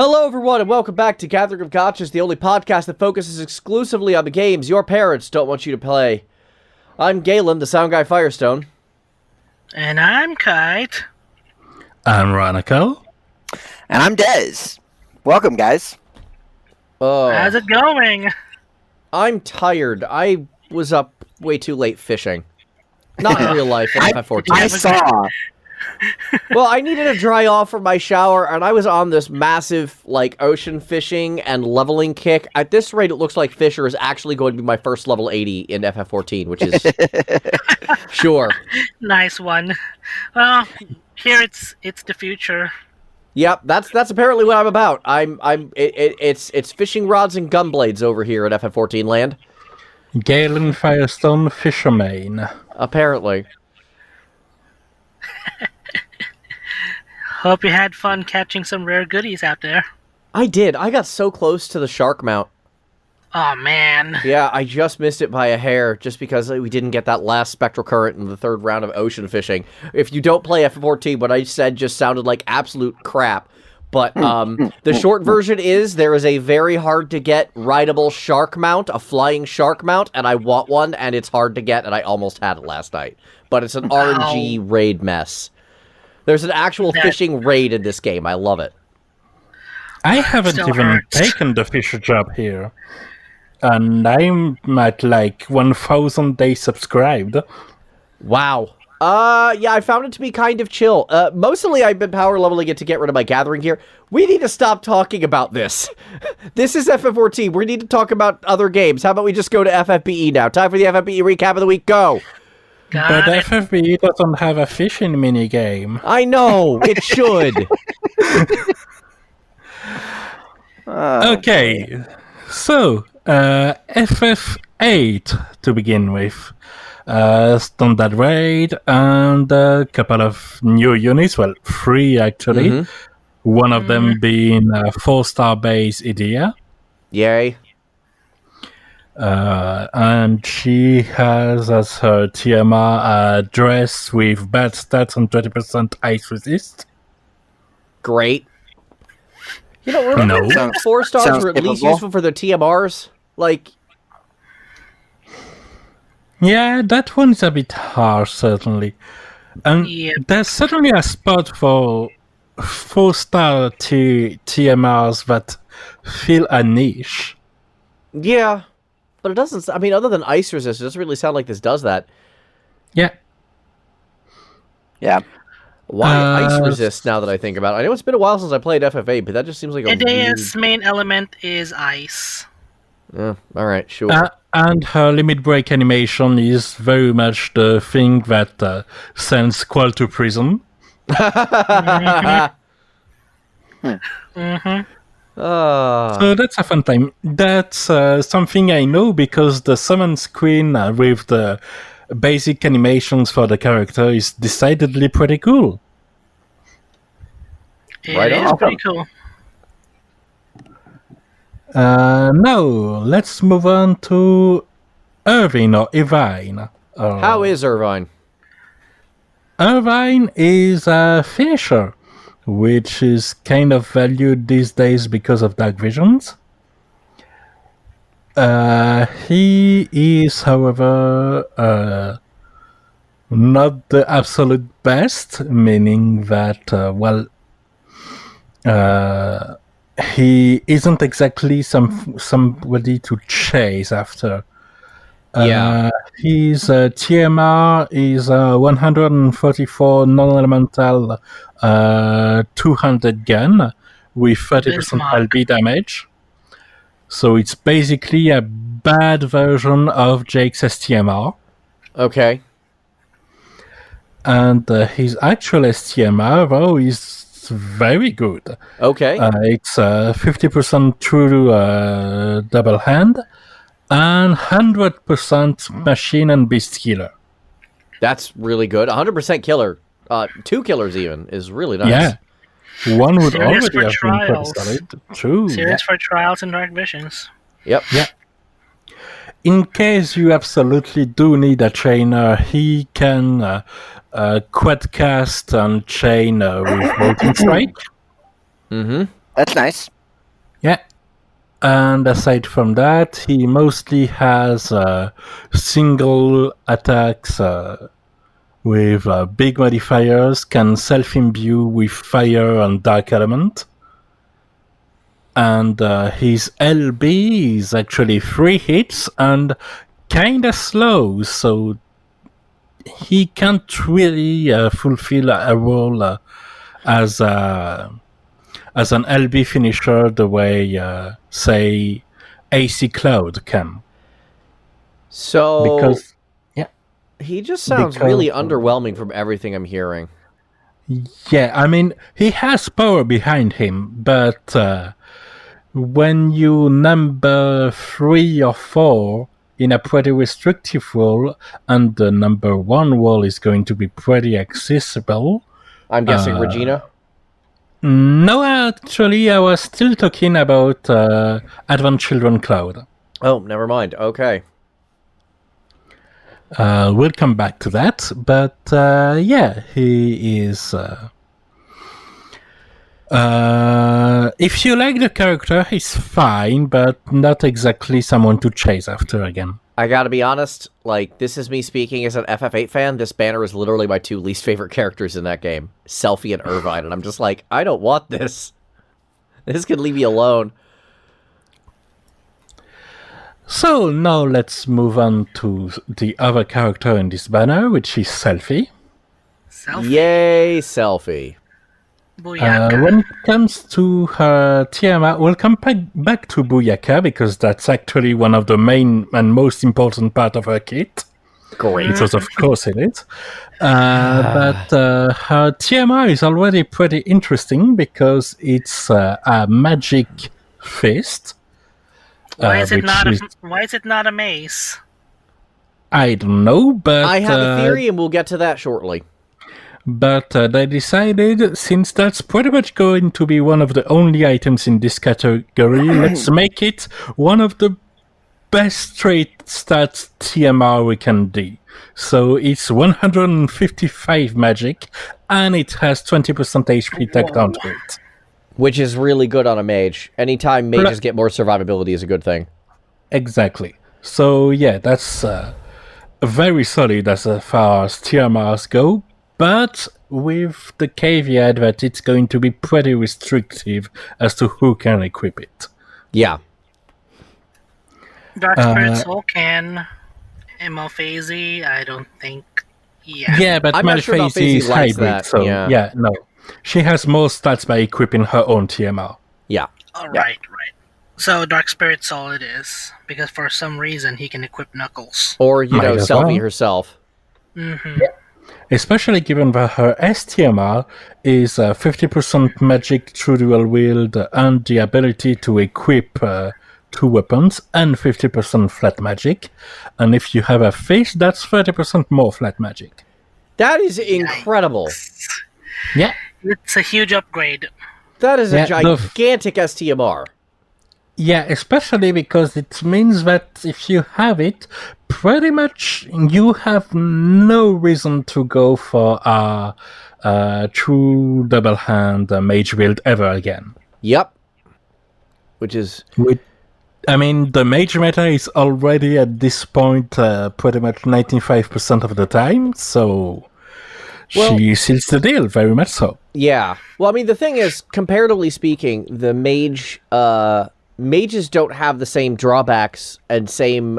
Hello everyone and welcome back to Gathering of Gachas, the only podcast that focuses exclusively on the games your parents don't want you to play. I'm Galen, the SoundGuy Firestone. And I'm Kite. I'm Ranakel. And I'm Dez. Welcome, guys. How's it going? I'm tired. I was up way too late fishing. Not in real life, in FF14. I saw. Well, I needed to dry off from my shower, and I was on this massive, ocean fishing and leveling kick. At this rate, it looks like Fisher is actually going to be my first level 80 in FF14, which is... sure. Nice one. Well, here it's the future. Yep, that's apparently what I'm about. It's fishing rods and gun blades over here at FF14 land. Galen Firestone Fisherman. Apparently. Hope you had fun catching some rare goodies out there. I did. I got so close to the shark mount. Oh, man. Yeah, I just missed it by a hair just because we didn't get that last spectral current in the third round of ocean fishing. If you don't play FF14, what I said just sounded like absolute crap. But the short version is there is a very hard-to-get rideable shark mount, a flying shark mount, and I want one, and it's hard to get, and I almost had it last night. But it's an RNG raid mess. There's an actual fishing raid in this game. I love it. I haven't even taken the fisher job here. And I'm at 1,000 days subscribed. Wow. Yeah, I found it to be kind of chill. Mostly I've been power leveling it to get rid of my gathering gear. We need to stop talking about this. This is FF14. We need to talk about other games. How about we just go to FFBE now? Time for the FFBE recap of the week. Go! But FFBE doesn't have a fishing minigame. I know! It should! Okay. So, FF8 to begin with. Standard raid and a couple of new units. Well, 3 actually. Mm-hmm. One of them being 4-star base Edea. Yay. And she has as her TMR a dress with bad stats and 20% ice resist. Great. You know, remember when 4 stars were at least useful for their TMRs? Yeah, that one's a bit harsh, certainly. And there's certainly a spot for 4-star TMRs that fill a niche. Yeah, but it doesn't... I mean, other than ice resist, it doesn't really sound like this does that. Yeah. Yeah. Why ice resist, now that I think about it? I know it's been a while since I played FF8, but that just seems like a Edea's main element is ice. Yeah, alright, sure. And her limit break animation is very much the thing that sends Qual to prison. So that's a fun time. That's something I know because the summon screen with the basic animations for the character is decidedly pretty cool. It is pretty cool. Now, let's move on to Irvine or Irvine. How is Irvine? Irvine is a finisher, which is kind of valued these days because of Dark Visions. He is, however, not the absolute best, meaning that, he isn't exactly somebody to chase after. His TMR is 144 non-elemental 200 gun with 30% LB damage. So it's basically a bad version of Jake's STMR. Okay. And his actual STMR, though, is very good. Okay. It's 50% true double hand and 100% machine and beast killer. That's really good. 100% killer. 2 killers even is really nice. Yeah. One would Serious already have been pretty solid. True. Serious for trials and Dark Visions. Yep. Yeah. In case you absolutely do need a trainer, he can quad cast and chain with Molten Strike. Mm-hmm. That's nice. Yeah. And aside from that, he mostly has single attacks with big modifiers, can self-imbue with fire and dark element. And his LB is actually 3 hits and kinda slow, so he can't really fulfill a role as an LB finisher the way, say, AC Cloud can. So Because he just sounds really underwhelming from everything I'm hearing. yeah, I mean, he has power behind him, but when you number 3 or 4 in a pretty restrictive role, and the number 1 role is going to be pretty accessible. I'm guessing Regina? No, actually, I was still talking about Advent Children Cloud. Oh, never mind. Okay. We'll come back to that, but yeah, he is... if you like the character, he's fine, but not exactly someone to chase after again. I gotta be honest, like, this is me speaking as an FF8 fan. This banner is literally my 2 least favorite characters in that game. Selphie and Irvine, and I'm just like, I don't want this. This can leave me alone. So now let's move on to the other character in this banner, which is Selphie. Yay, Selphie. When it comes to her TMR, we'll come back to Booyaka, because that's actually one of the main and most important part of her kit. Great. Because of course it is. But her TMR is already pretty interesting, because it's a magic fist. Why is it not a mace? I don't know, but I have a theory, and we'll get to that shortly. But they decided, since that's pretty much going to be one of the only items in this category, let's make it one of the best straight stats TMR we can do. So it's 155 magic, and it has 20% HP tacked onto it. Which is really good on a mage. Anytime mages get more survivability is a good thing. Exactly. So yeah, that's very solid as far as TMRs go, but with the caveat that it's going to be pretty restrictive as to who can equip it. Yeah. Dark Spirit Soul can. Malphase, I don't think. Yeah, but Malphase is hybrid, that. so yeah, no. She has more stats by equipping her own TMR. Yeah. Oh, right. So Dark Spirit Soul it is, because for some reason he can equip Knuckles. Or, Selphie herself. Mm-hmm. Yeah. Especially given that her STMR is 50% magic through dual wield and the ability to equip 2 weapons and 50% flat magic. And if you have a face, that's 30% more flat magic. That is incredible. Yeah. It's a huge upgrade. That is a gigantic STMR. Yeah, especially because it means that if you have it, pretty much you have no reason to go for a true double hand mage build ever again. Yep. Which is... I mean, the mage meta is already at this point pretty much 95% of the time, so... Well, she seals the deal, very much so. Yeah. Well, I mean, the thing is, comparatively speaking, the mages don't have the same drawbacks and same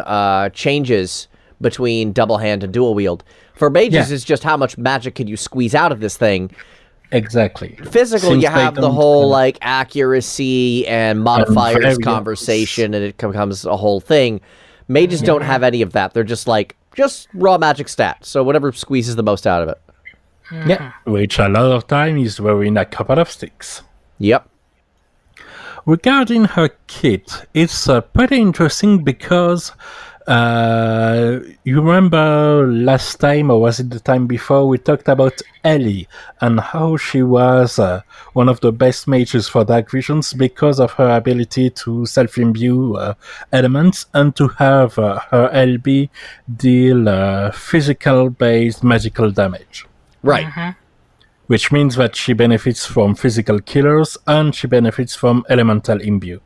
changes between double hand and dual wield. For mages, it's just how much magic can you squeeze out of this thing. Exactly. Physical, you have the whole, like, accuracy and modifiers conversation, and it becomes a whole thing. Mages don't have any of that. They're just, like, raw magic stats, so whatever squeezes the most out of it. Yeah, which a lot of time is wearing a couple of sticks. Yep. Regarding her kit, it's pretty interesting because you remember last time, or was it the time before, we talked about Ellie and how she was one of the best mages for Dark Visions because of her ability to self-imbue elements and to have her LB deal physical-based magical damage. Right. Mm-hmm. which means that she benefits from physical killers and she benefits from elemental imbue.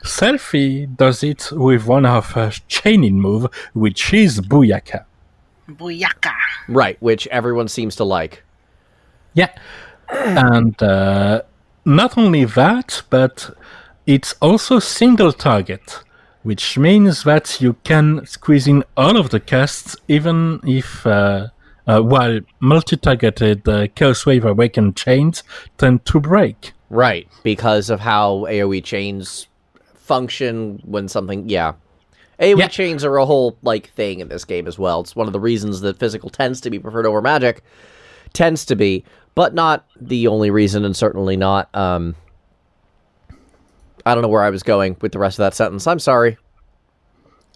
Selphie does it with one of her chaining move, which is Booyaka. Booyaka. Right, which everyone seems to like. Yeah, and not only that, but it's also single target, which means that you can squeeze in all of the casts, even if, while multi-targeted Chaos Wave Awakened chains tend to break. Right, because of how AoE chains function when something, AoE chains are a whole, thing in this game as well. It's one of the reasons that physical tends to be preferred over magic. Tends to be, but not the only reason, and certainly not, I don't know where I was going with the rest of that sentence. I'm sorry.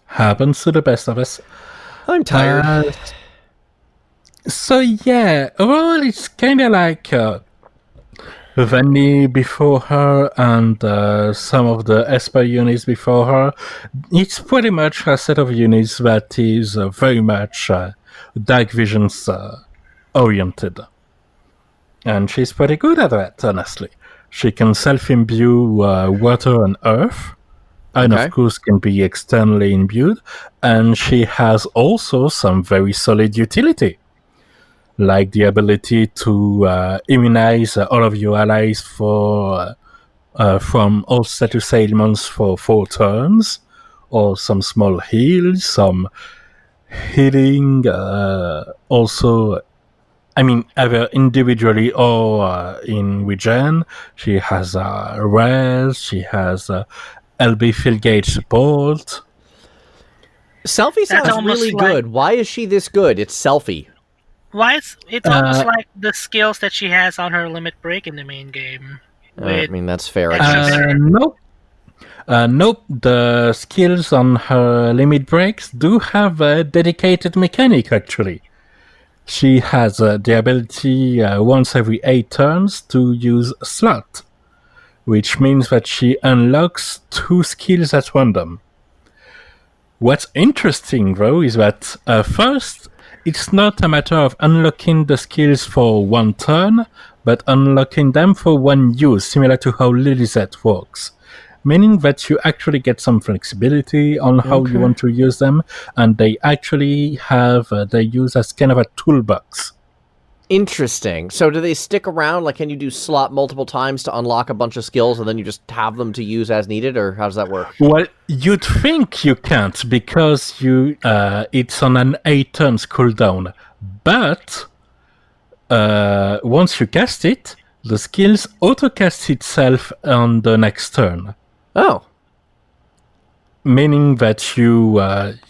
Happens to the best of us. I'm tired. So yeah, overall it's kind of like Vanny before her and some of the Esper units before her. It's pretty much a set of units that is very much Dark Visions oriented. And she's pretty good at that, honestly. She can self-imbue water and earth, and of course can be externally imbued, and she has also some very solid utility, like the ability to immunize all of your allies for from all status ailments for 4 turns, or some small heals, some healing, also, I mean, either individually or in regen. She has res, she has LB field gauge support. Selphie sounds really good. Why is she this good? It's Selphie. Why it's almost like the skills that she has on her limit break in the main game. I mean, that's fair. Nope. Nope. The skills on her limit breaks do have a dedicated mechanic, actually. She has the ability once every 8 turns to use a slot, which means that she unlocks 2 skills at random. What's interesting, though, is that first, it's not a matter of unlocking the skills for 1 turn, but unlocking them for 1 use, similar to how Lilizet works. Meaning that you actually get some flexibility on how you want to use them, and they actually have they use as kind of a toolbox. Interesting. So do they stick around? Like, can you do slot multiple times to unlock a bunch of skills, and then you just have them to use as needed, or how does that work? Well, you'd think you can't, because you it's on an 8 turns cooldown. But once you cast it, the skills auto-cast itself on the next turn. Oh. Meaning that you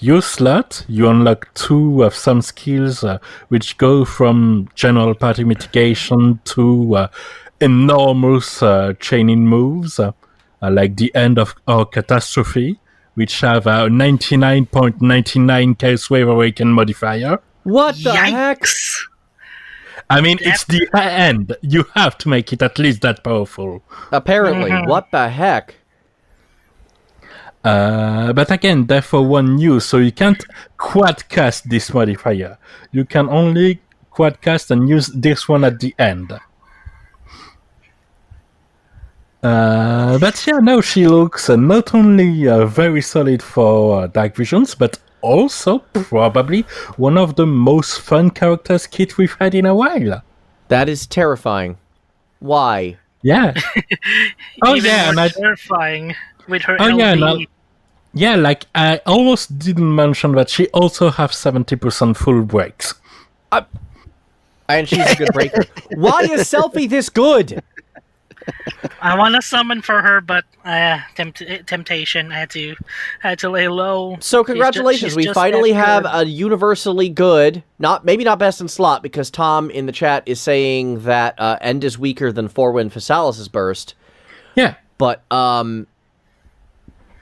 use slot, you unlock 2 of some skills which go from general party mitigation to enormous chaining moves, like the end of our catastrophe, which have a 99.99 Chaos Wave Awaken modifier. What the heck? I mean, it's the end. You have to make it at least that powerful. Apparently. What the heck? But again, they're for 1 use, so you can't quad cast this modifier. You can only quad cast and use this one at the end. But yeah, no, she looks not only very solid for Dark Visions, but also probably one of the most fun characters kit we've had in a while. That is terrifying. Why? Yeah. Terrifying. With her LB. Yeah, like, I almost didn't mention that she also has 70% full breaks. And she's a good breaker. Why is Selphie this good? I want to summon for her, but temptation. I had to lay low. So congratulations, we finally have a universally good, maybe not best in slot, because Tom in the chat is saying that End is weaker than Forwind Physalis' burst. Yeah. But,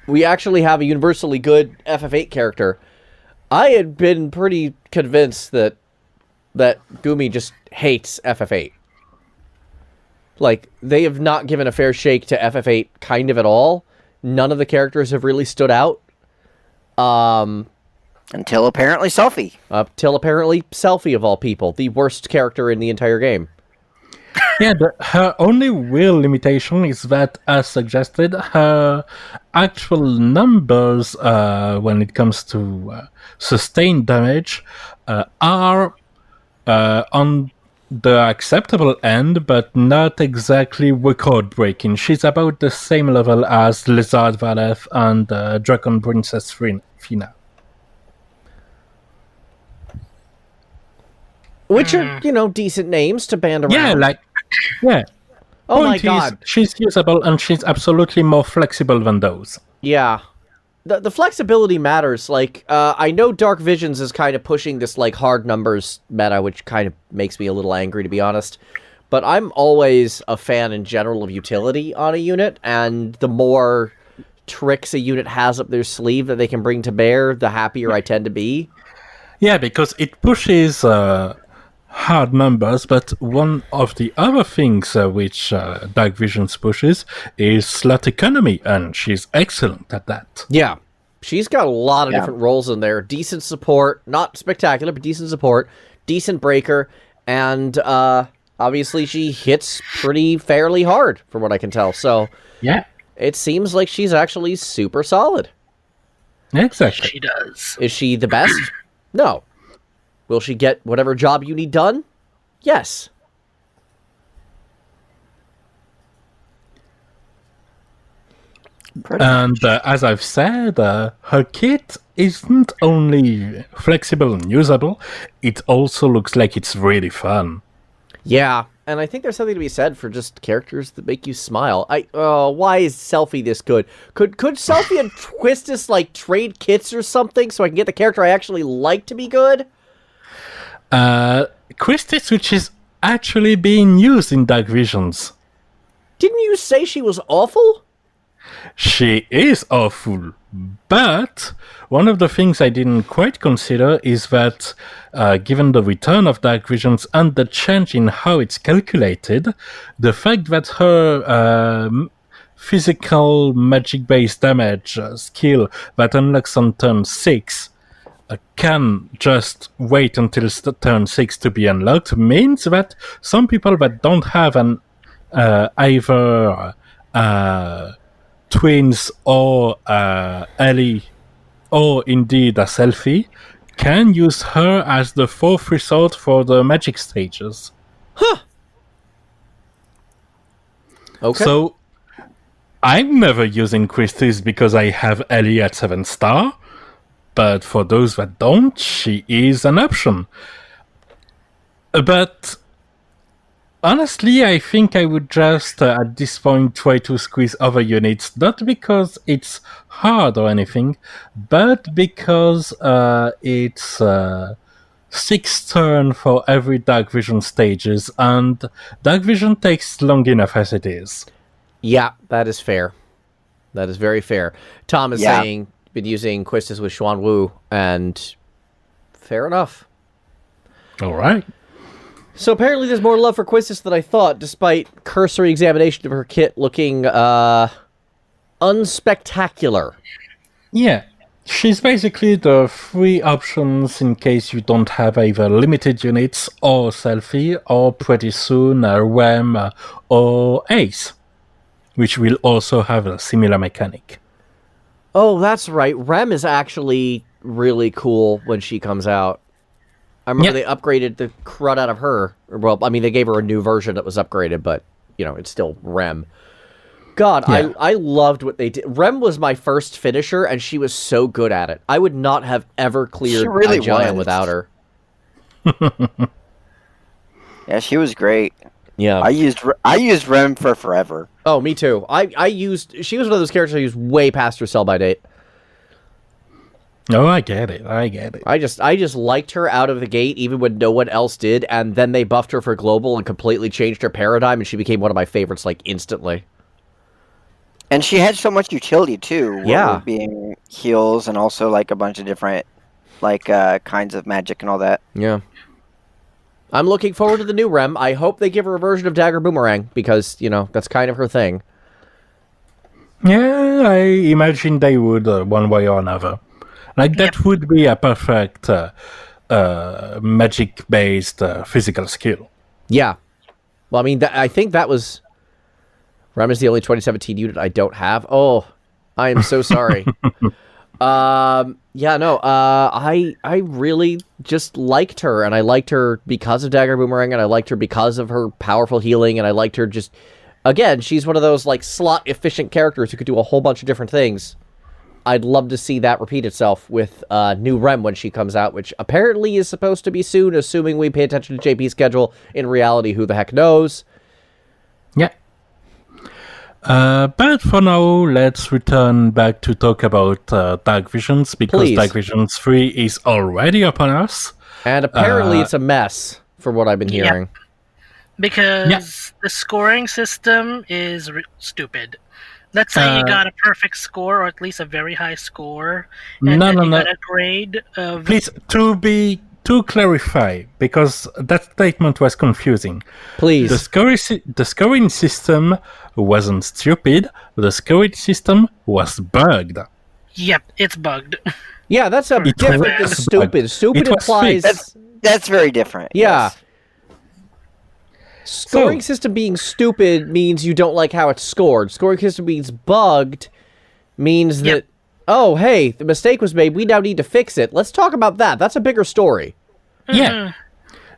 we actually have a universally good FF8 character. I had been pretty convinced that Gumi just hates FF8. Like, they have not given a fair shake to FF8 kind of at all. None of the characters have really stood out. Until apparently Selphie. Till apparently Selphie, of all people. The worst character in the entire game. Yeah, her only real limitation is that, as suggested, her actual numbers when it comes to sustained damage are on the acceptable end, but not exactly record-breaking. She's about the same level as Lizard Valeth and Dragon Princess Fina. Which are, decent names to band around. Yeah. Oh my Point is, god. she's usable and she's absolutely more flexible than those. Yeah. The flexibility matters. Like, I know Dark Visions is kind of pushing this, like, hard numbers meta, which kind of makes me a little angry, to be honest. But I'm always a fan in general of utility on a unit, and the more tricks a unit has up their sleeve that they can bring to bear, the happier I tend to be. Yeah, because it pushes hard numbers, but one of the other things which Dark Visions pushes is slot economy, and she's excellent at that. Yeah. She's got a lot of different roles in there. Decent support, not spectacular, but decent support, decent breaker, and obviously she hits pretty fairly hard, from what I can tell. So yeah, it seems like she's actually super solid. Exactly. She does. Is she the best? No. Will she get whatever job you need done? Yes. And as I've said, her kit isn't only flexible and usable, it also looks like it's really fun. Yeah, and I think there's something to be said for just characters that make you smile. Why is Selphie this good? Could Selphie and Twistus, like, trade kits or something so I can get the character I actually like to be good? Quistis, which is actually being used in Dark Visions. Didn't you say she was awful? She is awful, but one of the things I didn't quite consider is that given the return of Dark Visions and the change in how it's calculated, the fact that her physical magic-based damage skill that unlocks on turn 6 can just wait until turn 6 to be unlocked means that some people that don't have an either twins or Ellie or indeed a Selphie can use her as the fourth resort for the magic stages. Huh. Okay. So I'm never using Quistis because I have Ellie at 7-star. But for those that don't, she is an option. But honestly, I think I would just, at this point, try to squeeze other units, not because it's hard or anything, but because it's 6 turns for every Dark Vision stages, and Dark Vision takes long enough as it is. Yeah, that is fair. That is very fair. Tom is saying... been using Quistis with Xuan Wu, and fair enough. All right. So apparently there's more love for Quistis than I thought, despite cursory examination of her kit looking unspectacular. Yeah. She's basically the 3 options in case you don't have either limited units or Selphie, or pretty soon Rem or Ace, which will also have a similar mechanic. Oh, that's right. Rem is actually really cool when she comes out. I remember they upgraded the crud out of her. Well, I mean, they gave her a new version that was upgraded, but, it's still Rem. God, yeah. I loved what they did. Rem was my first finisher, and she was so good at it. I would not have ever cleared a giant without her. Yeah, she was great. Yeah, I used Rem for forever. Oh, me too. She was one of those characters I used way past her sell-by date. Oh, I get it. I just liked her out of the gate, even when no one else did, and then they buffed her for global and completely changed her paradigm, and she became one of my favorites, like, instantly. And she had so much utility, too. Yeah. Being heals and also, like, a bunch of different, like, kinds of magic and all that. Yeah. I'm looking forward to the new Rem. I hope they give her a version of Dagger Boomerang, because, that's kind of her thing. Yeah, I imagine they would, one way or another. Like, that would be a perfect magic-based physical skill. Yeah. Well, I mean, I think that was... Rem is the only 2017 unit I don't have. Oh, I am so sorry. I really just liked her, and I liked her because of Dagger Boomerang, and I liked her because of her powerful healing, and I liked her just... Again, she's one of those, like, slot-efficient characters who could do a whole bunch of different things. I'd love to see that repeat itself with new Rem when she comes out, which apparently is supposed to be soon, assuming we pay attention to JP's schedule. In reality, who the heck knows? Yeah. But for now, let's return back to talk about Dark Visions, because Please. Dark Visions 3 is already upon us. And apparently it's a mess, from what I've been hearing. Because the scoring system is stupid. Let's say you got a perfect score, or at least a very high score, and then you got a grade of... Please, to clarify, because that statement was confusing. Please. The scoring system wasn't stupid. The scoring system was bugged. Yep, it's bugged. Yeah, that's a different than stupid. Stupid implies... That's very different. Yeah. Yes. Scoring system being stupid means you don't like how it's scored. Scoring system means bugged means that, oh, hey, the mistake was made. We now need to fix it. Let's talk about that. That's a bigger story. Yeah.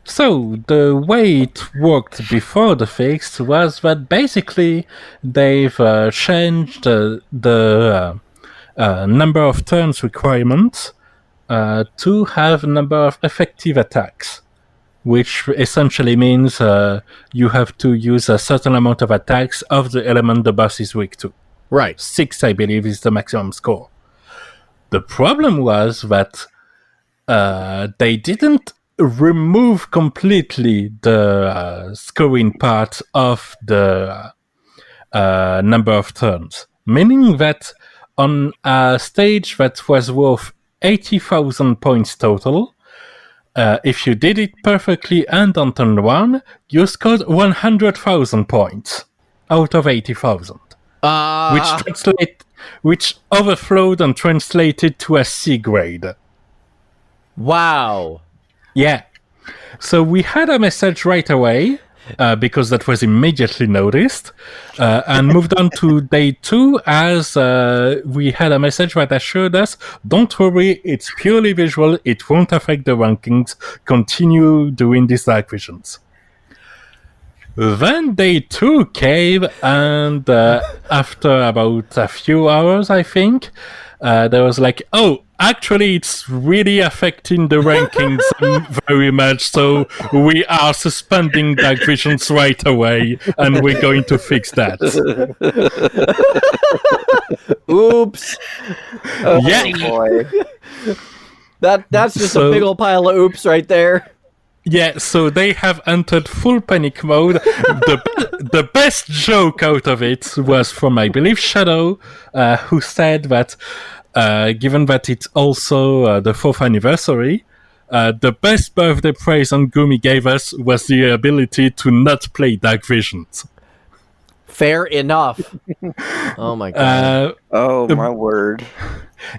So, the way it worked before the fix was that basically they've changed the number of turns requirement to have a number of effective attacks, which essentially means you have to use a certain amount of attacks of the element the boss is weak to. Right. 6, I believe, is the maximum score. The problem was that they didn't remove completely the scoring part of the number of turns, meaning that on a stage that was worth 80,000 points total, if you did it perfectly and on turn 1, you scored 100,000 points out of 80,000. Which overflowed and translated to a C grade. Wow. Yeah. So we had a message right away, because that was immediately noticed, and moved on to day 2 as we had a message that assured us, don't worry, it's purely visual, it won't affect the rankings, continue doing these Dark Visions. Then day 2 came, and after about a few hours, I think, there was like, oh, actually, it's really affecting the rankings very much, so we are suspending Dark Visions right away, and we're going to fix that. Oops. Yeah. Boy. That's just a big old pile of oops right there. Yeah, so they have entered full panic mode. The best joke out of it was from, I believe, Shadow, who said that given that it's also the 4th anniversary, the best birthday present Gumi gave us was the ability to not play Dark Visions. Fair enough. Oh my god. Oh my word.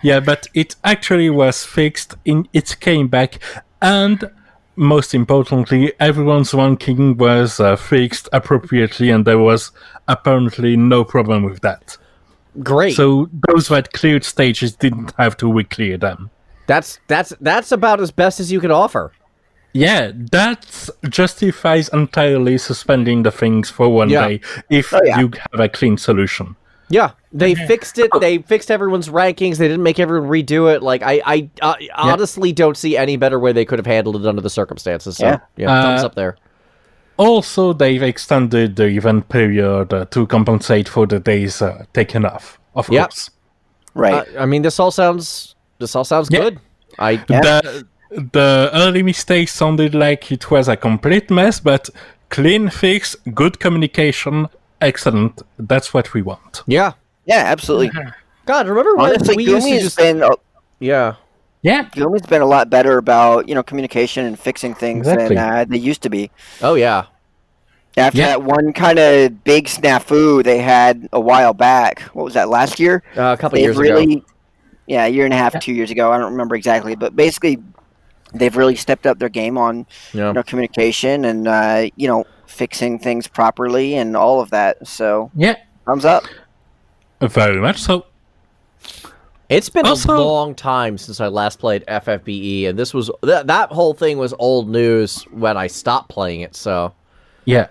Yeah, but it actually was fixed. It came back, and most importantly, everyone's ranking was fixed appropriately, and there was apparently no problem with that. Great. So those that cleared stages didn't have to re-clear them. That's about as best as you can offer. Yeah, that justifies entirely suspending the things for one day if you have a clean solution. Yeah, they fixed it. They fixed everyone's rankings. They didn't make everyone redo it. Like I honestly don't see any better way they could have handled it under the circumstances. So thumbs up there. Also, they've extended the event period to compensate for the days taken off. Of course, right. I mean, this all sounds good. The early mistakes sounded like it was a complete mess, but clean fix, good communication, excellent. That's what we want. Yeah. Yeah, absolutely. God, remember when Honestly, we used to Gumi's just... been... Yeah. Yeah. Gumi's been a lot better about, communication and fixing things than they used to be. Oh, yeah. After that one kind of big snafu they had a while back. What was that, last year? A couple years ago. Yeah, a year and a half, 2 years ago. I don't remember exactly. But basically, they've really stepped up their game on communication. And, fixing things properly and all of that. So Yeah, thumbs up. very much so. It's been Also- a long time since I last played FFBE, and this was that whole thing was old news when I stopped playing it. So Yeah.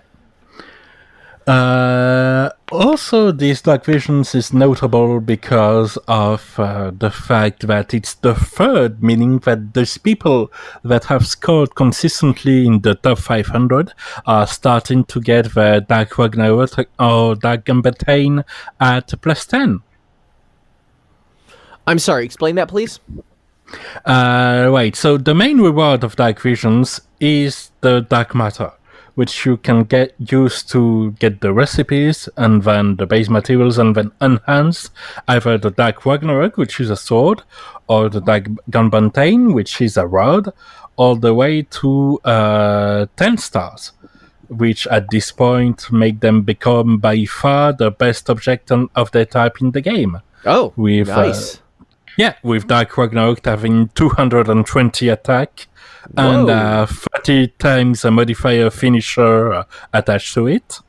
Also, this Dark Visions is notable because of the fact that it's the third, meaning that those people that have scored consistently in the top 500 are starting to get their Dark Ragnarok or Dark Gambataine at +10. I'm sorry. Explain that, please. Right, so the main reward of Dark Visions is the Dark Matter, which you can get used to get the recipes and then the base materials and then enhance either the Dark Ragnarok, which is a sword, or the Dark Gunbantain, which is a rod, all the way to 10 stars, which at this point make them become by far the best object of their type in the game. Oh, With, nice. With Dark Ragnarok having 220 attack, Whoa. and 30 times a modifier finisher attached to it.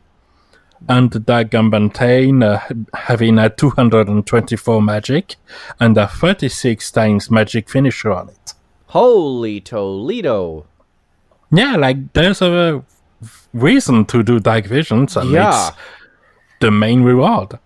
And the Dark Gambataine having a 224 magic and a 36 times magic finisher on it. Holy Toledo. Yeah, like there's a reason to do Dark Visions, and Yeah. it's the main reward.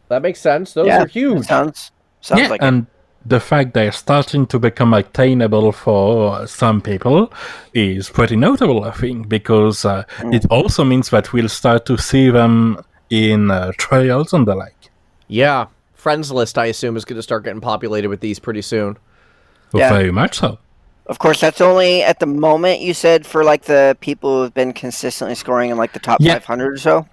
That makes sense. Those Yeah, are huge. Sounds Yeah, like and the fact they're starting to become attainable for some people is pretty notable, I think, because it also means that we'll start to see them in trials and the like. Yeah. Friends list, I assume, is going to start getting populated with these pretty soon. Yeah. Very much so. Of course, that's only at the moment, you said, for like the people who've been consistently scoring in like the top 500 or so.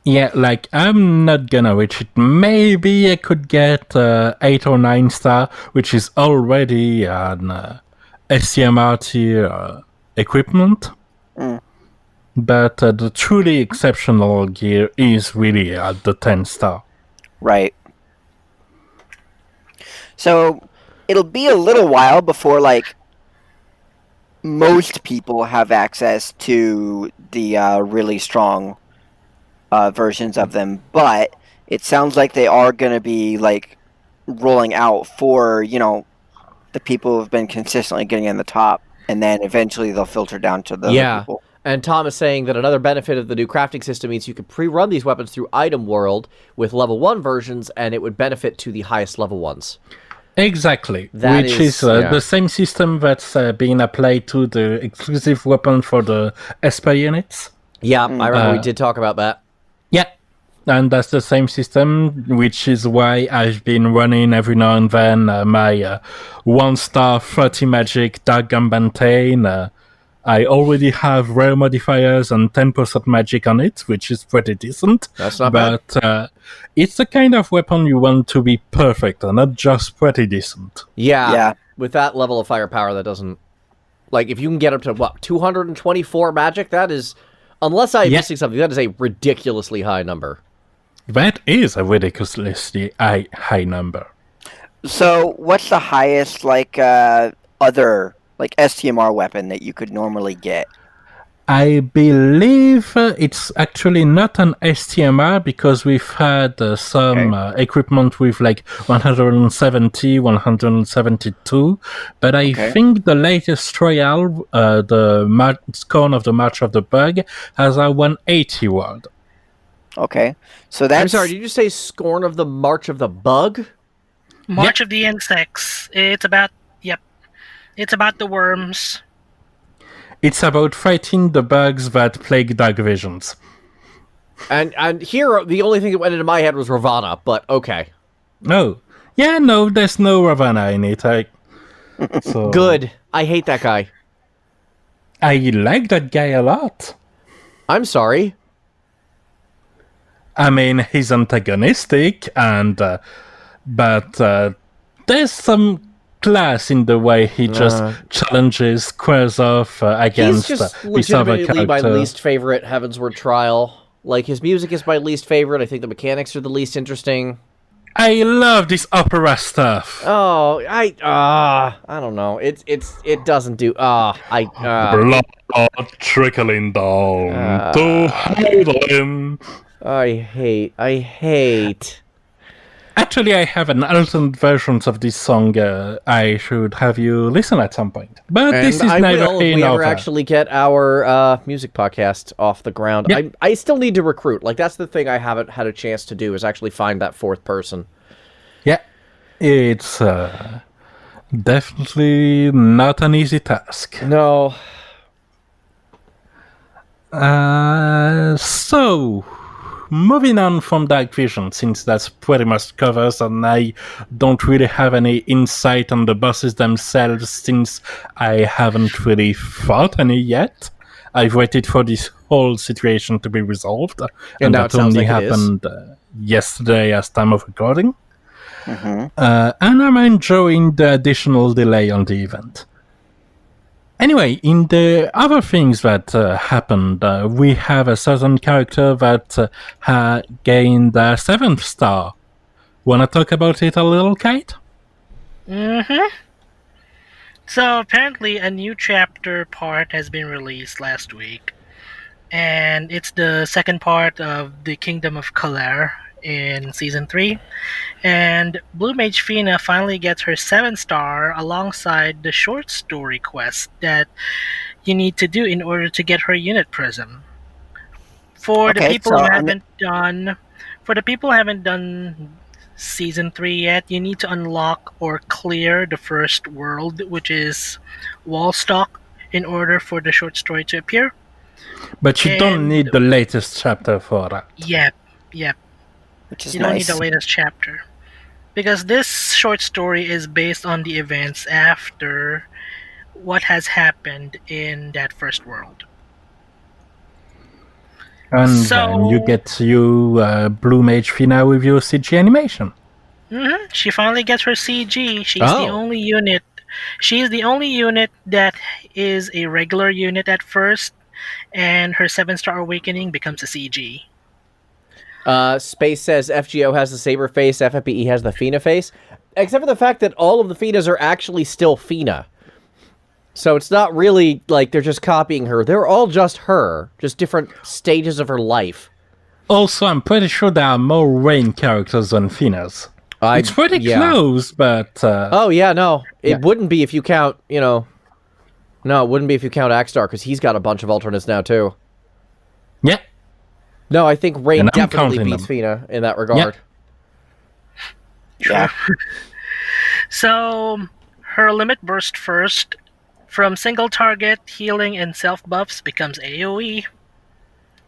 Yeah, like I'm not gonna reach it. Maybe I could get 8 or 9 star, which is already an STMR tier equipment. But the truly exceptional gear is really at the 10 star. Right. So it'll be a little while before like most people have access to the really strong versions of them, but it sounds like they are going to be like rolling out for, you know, the people who've been consistently getting in the top, and then eventually they'll filter down to the other people. And Tom is saying that another benefit of the new crafting system means you can pre-run these weapons through Item World with level 1 versions, and it would benefit to the highest level ones. Exactly, That which is- is the same system that's being applied to the exclusive weapon for the SP units. Yeah, I remember we did talk about that. Yeah, and that's the same system, which is why I've been running every now and then my 1-star 30 magic Dark Gambataine. I already have rare modifiers and 10% magic on it, which is pretty decent. That's not bad. But it's the kind of weapon you want to be perfect and not just pretty decent. Yeah, with that level of firepower, that doesn't... Like, if you can get up to, 224 magic, that is... Unless I'm missing something, that is a ridiculously high number. That is a ridiculously high number. So what's the highest like other like STMR weapon that you could normally get? I believe it's actually not an STMR because we've had some equipment with like 170, 172, but I think the latest trial, the Scorn of the March of the Bug, has a 180 word. Okay, so that's... I'm sorry, did you say Scorn of the March of the Bug? March of the Insects. It's about, it's about the worms. It's about fighting the bugs that plague Dark Visions. And here, the only thing that went into my head was Ravana, but okay. No. Yeah, no, there's no Ravana in it. So Good. I hate that guy. I like that guy a lot. I'm sorry. I mean, he's antagonistic, and but there's some class in the way he just challenges, squares off against He's just his other legitimately my character. least favorite Heavensward Trial. Like, his music is my least favorite. I think the mechanics are the least interesting. I love this opera stuff. Oh, I don't know. It doesn't do. Blood trickling down to Helen. I hate. Actually, I have an alternate version of this song. I should have you listen at some point. But And this is I neither will if here we nor ever there. actually get our music podcast off the ground. Yep. I still need to recruit. Like, that's the thing I haven't had a chance to do, is actually find that fourth person. Yeah, it's definitely not an easy task. No. So, moving on from Dark Vision, since that's pretty much covers, and I don't really have any insight on the bosses themselves, since I haven't really fought any yet. I've waited for this whole situation to be resolved, and now that it sounds only like it is. happened yesterday as time of recording. Mm-hmm. And I'm enjoying the additional delay on the event. Anyway, in the other things that happened, we have a certain character that gained a 7th star. Wanna talk about it a little, Kite? Mm-hmm. So apparently a new chapter part has been released last week. And it's the second part of the Kingdom of Kalar in Season 3. And Blue Mage Fina finally gets her 7th star alongside the short story quest that you need to do in order to get her unit prism. For the people who haven't done Season 3 yet, you need to unlock or clear the first world, which is Wallstock, in order for the short story to appear. But you don't need the latest chapter for that. Yep. Which is You don't need nice. the latest chapter. Because this short story is based on the events after what has happened in that first world. And So- then you get Blue Mage Fina with your CG animation. Mm-hmm. She finally gets her CG. She's Oh. the only unit. She's the only unit that is a regular unit at first, and her 7-star awakening becomes a CG. Space says FGO has the saber face, FFBE has the Fina face, except for the fact that all of the Finas are actually still Fina. So it's not really like they're just copying her. They're all just her, just different stages of her life. Also, I'm pretty sure there are more Rain characters than Finas. It's pretty close, but... Oh, yeah, no. It Yeah. wouldn't be if you count, No, it wouldn't be if you count Axstar, because he's got a bunch of alternates now, too. Yeah. No, I think Rain And I'm definitely counting beats them. Fina in that regard. Yeah. So, her limit burst first. From single target, healing, and self buffs becomes AoE.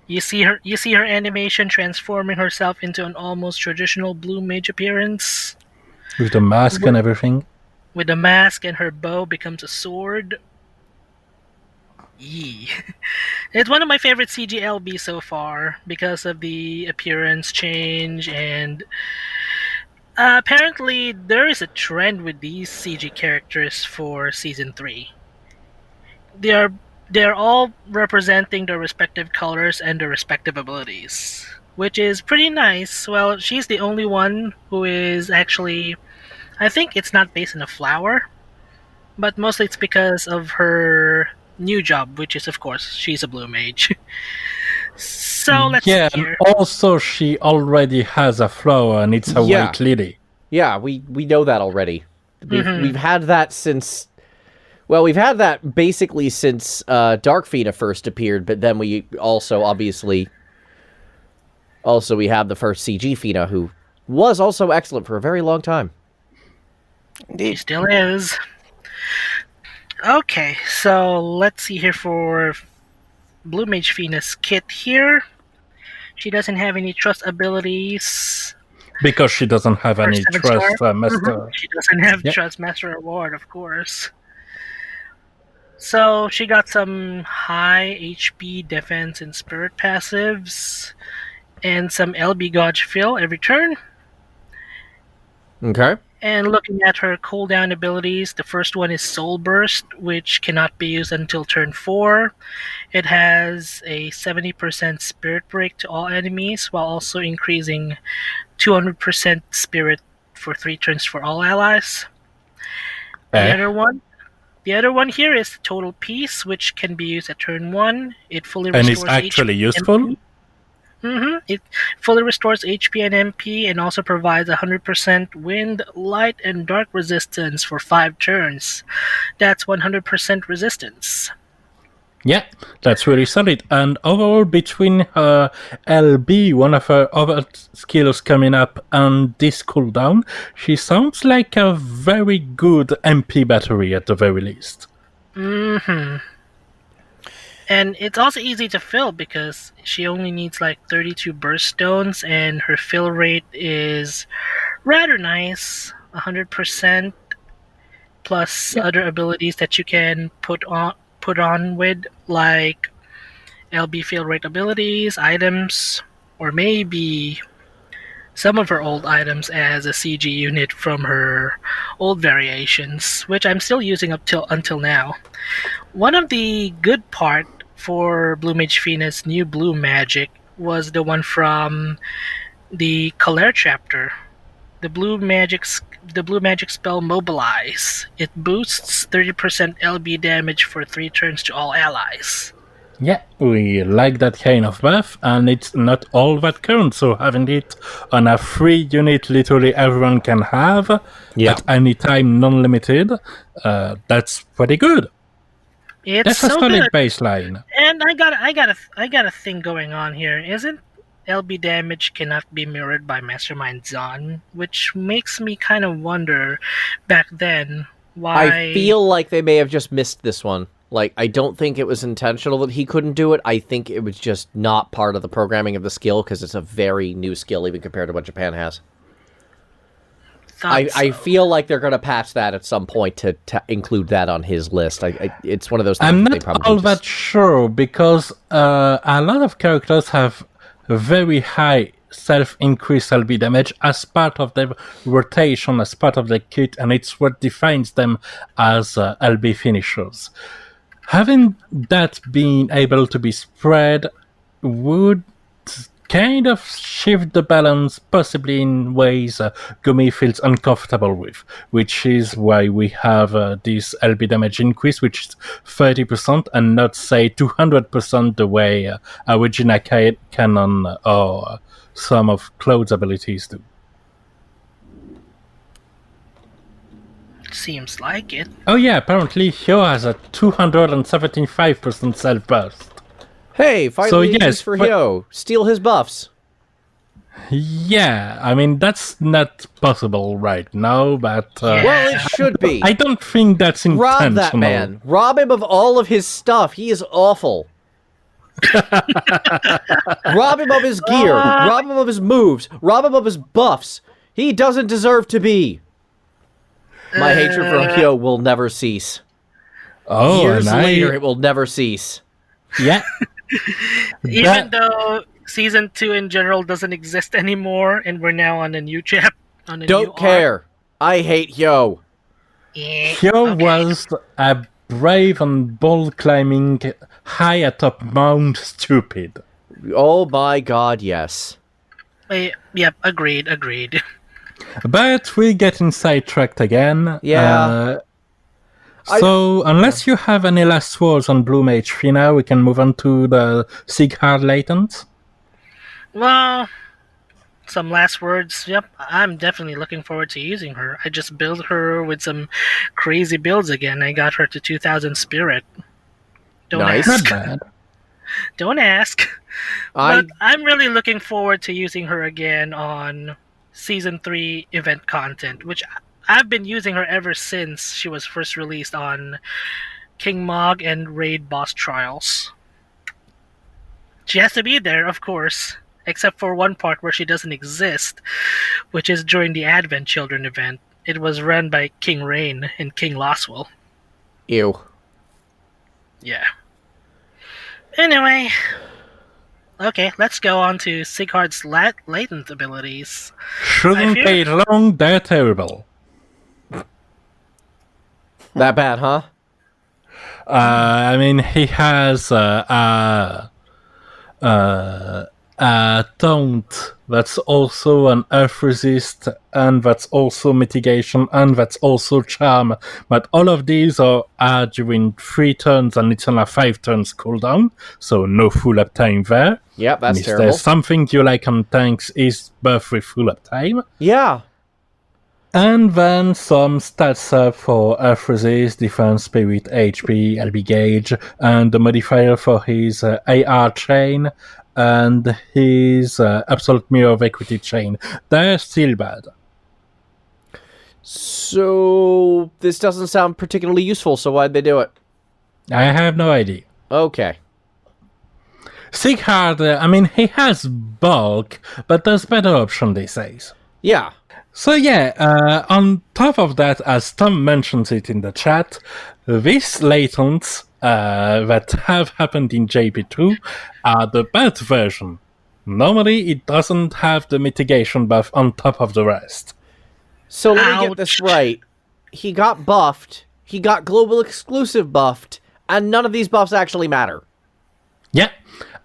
You see her animation transforming herself into an almost traditional blue mage appearance. With the mask and everything. With the mask, and her bow becomes a sword. Yee. It's one of my favorite CGLB so far because of the appearance change, and apparently there is a trend with these CG characters for Season 3. They're all representing their respective colors and their respective abilities, which is pretty nice. Well, she's the only one who is actually... I think it's not based on a flower, but mostly it's because of her new job, which is, of course, she's a blue mage. So let's see and here. also she already has a flower, and it's a Yeah. white lily. Yeah, we know that already. Mhm. We've had that since... Well, we've had that basically since Dark Fina first appeared, but then we also, obviously... Also, we have the first CG Fina, who was also excellent for a very long time. She Indeed. still is. Okay, so let's see here for Blue Mage Fina's kit here. She doesn't have any trust abilities. Because she doesn't have Her any 7-star. trust master. She doesn't have Yep. Trust Master Award, of course. So she got some high HP defense and spirit passives, and some LB Gauge fill every turn. Okay. And looking at her cooldown abilities, the first one is Soul Burst, which cannot be used until turn 4. It has a 70% Spirit Break to all enemies, while also increasing 200% spirit for 3 turns for all allies. The other one here is Total Peace, which can be used at turn 1. It fully restores and it's actually HP useful? It fully restores HP and MP and also provides 100% wind, light, and dark resistance for 5 turns. That's 100% resistance. Yeah, that's really solid. And overall, between her LB, one of her other skills coming up, and this cooldown, she sounds like a very good MP battery at the very least. Mm-hmm. And it's also easy to fill because she only needs like 32 burst stones, and her fill rate is rather nice, 100%, plus other abilities that you can put on with, like LB fill rate abilities, items, or maybe some of her old items as a CG unit from her old variations, which I'm still using until now. One of the good part for Blue Mage Fina's new blue magic was the one from the Colère chapter. The blue magic spell Mobilize. It boosts 30% LB damage for 3 turns to all allies. Yeah, we like that kind of buff, and it's not all that current, so having it on a free unit literally everyone can have at any time, non-limited, that's pretty good. It's That's a solid good. Baseline. And I got a thing going on here. Isn't LB damage cannot be mirrored by Mastermind Zon, which makes me kind of wonder back then why... I feel like they may have just missed this one. Like, I don't think it was intentional that he couldn't do it. I think it was just not part of the programming of the skill, because it's a very new skill, even compared to what Japan has. I feel like they're going to patch that at some point to include that on his list. It's one of those things. I'm they not probably all that sure, because a lot of characters have very high self-increase LB damage as part of their rotation, as part of their kit, and it's what defines them as LB finishers. Having that being able to be spread would kind of shift the balance, possibly in ways Gumi feels uncomfortable with, which is why we have this LB damage increase, which is 30%, and not, say, 200% the way Regina Cannon or some of Claude's abilities do. Seems like it. Oh yeah, apparently Hyo has a 275% self-burst. Hey, finally so, yes, for Hyo. Steal his buffs. Yeah, I mean, that's not possible right now, but... well, it should be. I don't think that's intentional. Rob that man. Rob him of all of his stuff. He is awful. Rob him of his gear. Rob him of his moves. Rob him of his buffs. He doesn't deserve to be. My hatred for Hyo will never cease. Oh, Years later, it will never cease. Yeah. Even though Season 2 in general doesn't exist anymore, and we're now on a new chapter. Don't care. I hate Hyo. Hyo was a brave and bold climbing high atop Mount Stupid. Oh my god, yes. Yep, agreed. But we're getting sidetracked again. Yeah. So, unless you have any last words on Blue Mage Fina, we can move on to the Sieghard latents. Well, some last words. Yep, I'm definitely looking forward to using her. I just built her with some crazy builds again. I got her to 2000 spirit. Don't nice. ask. Not bad. Don't ask. But I'm really looking forward to using her again on Season 3 event content, which I've been using her ever since she was first released on King Mog and Raid Boss Trials. She has to be there, of course, except for one part where she doesn't exist, which is during the Advent Children event. It was run by King Rain and King Loswell. Ew. Yeah. Anyway, okay, let's go on to Sieghard's latent abilities. Shouldn't take long, they're terrible. That bad, huh? I mean, he has a taunt that's also an Earth Resist, and that's also Mitigation, and that's also Charm. But all of these are during 3 turns, and it's on a 5 turns cooldown, so no full uptime there. Yep, that's and if terrible. there's something you like on tanks, is buff with full uptime. Yeah. And then some stats up for Earth Resist, Defense, Spirit, HP, LB Gauge, and the modifier for his AR chain and his Absolute Mirror of Equity chain. They're still bad. So this doesn't sound particularly useful, so why'd they do it? I have no idea. Okay. Sieghard, he has bulk, but there's better option these days. Yeah. So yeah, on top of that, as Tom mentions it in the chat, these latents that have happened in JP2 are the bad version. Normally, it doesn't have the mitigation buff on top of the rest. So let me get this right. He got buffed, he got global exclusive buffed, and none of these buffs actually matter. Yeah,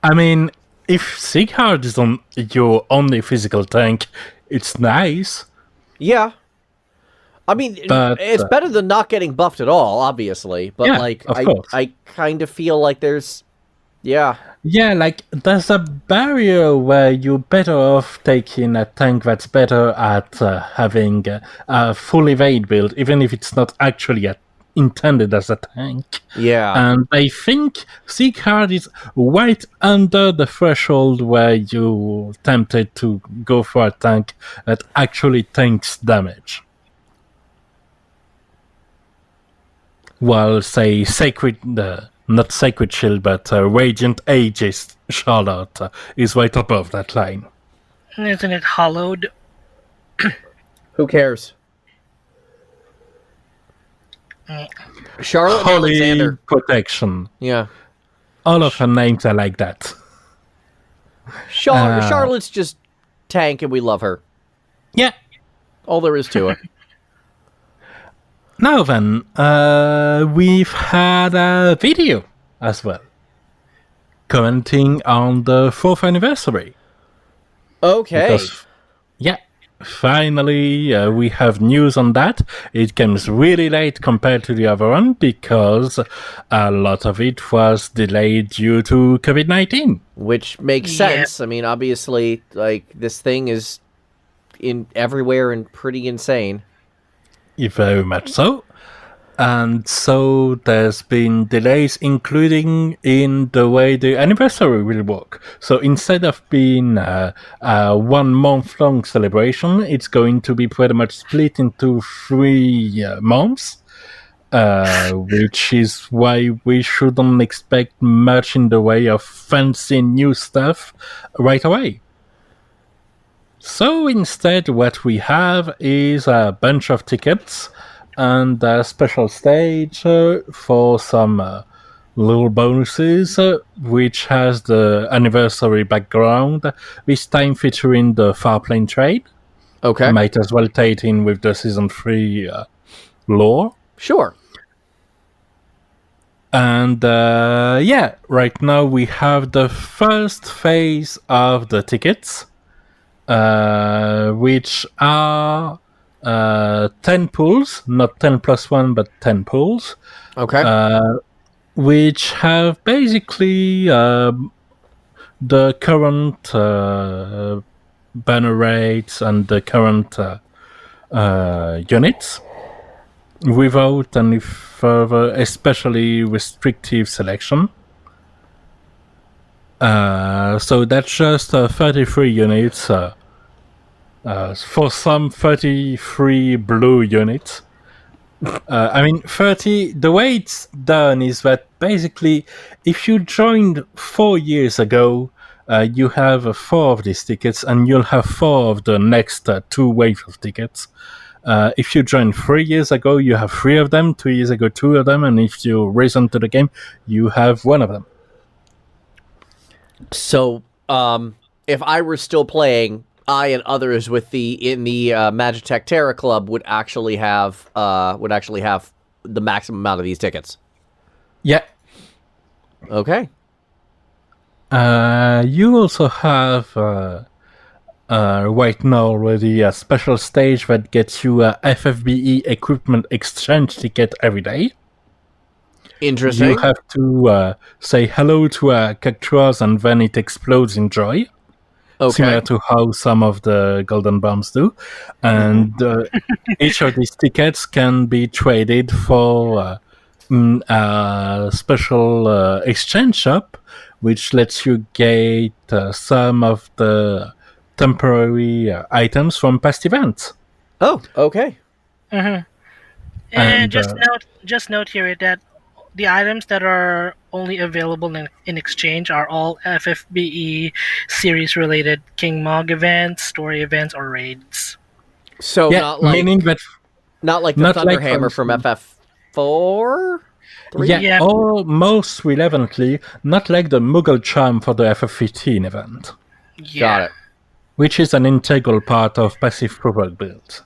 if Sieghard is on your only physical tank, it's nice. Yeah. But, it's better than not getting buffed at all, obviously. But, yeah, I kind of feel like there's... Yeah. Yeah, there's a barrier where you're better off taking a tank that's better at having a full evade build, even if it's not actually intended as a tank. Yeah. And I think Sieghard is right under the threshold where you're tempted to go for a tank that actually tanks damage. While, say, not Sacred Shield, but Radiant Aegis Charlotte is right above that line. Isn't it hollowed? Who cares? Charlotte Holy Alexander. Protection. Yeah. All of her names are like that. Charlotte's just tank and we love her. Yeah. All there is to it. Now then, we've had a video as well, commenting on the 4th anniversary. Okay. Because, finally, we have news on that. It comes really late compared to the other one because a lot of it was delayed due to COVID-19. Which makes sense. Obviously, this thing is everywhere and pretty insane. Very much so. And so there's been delays, including in the way the anniversary will work. So instead of being a 1 month long celebration, it's going to be pretty much split into 3 months, which is why we shouldn't expect much in the way of fancy new stuff right away. So instead, what we have is a bunch of tickets and a special stage for some little bonuses, which has the anniversary background, this time featuring the Farplane trade. Okay. Might as well tie it in with the Season 3 lore. Sure. And right now we have the first phase of the tickets, which are 10 pools, not 10 plus 1, but 10 pools. Okay. Which have basically the current banner rates and the current units, without any further, especially restrictive selection. So that's just 33 units, for some 33 blue units. 30, the way it's done is that basically if you joined 4 years ago, you have 4 of these tickets and you'll have 4 of the next 2 waves of tickets. If you joined 3 years ago, you have 3 of them, 2 years ago 2 of them, and if you raise onto the game, you have 1 of them. So, if I were still playing, I and others in the Magitech Terra Club would actually have the maximum amount of these tickets. Yeah. Okay. You also have right now already a special stage that gets you a FFBE equipment exchange ticket every day. Interesting. You have to say hello to a cactuars and then it explodes in joy. Similar to how some of the golden bombs do. And each of these tickets can be traded for a special exchange shop, which lets you get some of the temporary items from past events. Oh, okay. Mm-hmm. And just note here that the items that are only available in exchange are all FFBE series-related King Mog events, story events, or raids. So not like meaning that not like the Thunderhammer from FF4? Yeah, or most relevantly, not like the Moogle charm for the FF15 event. Yeah. Got it. Which is an integral part of passive provoke builds.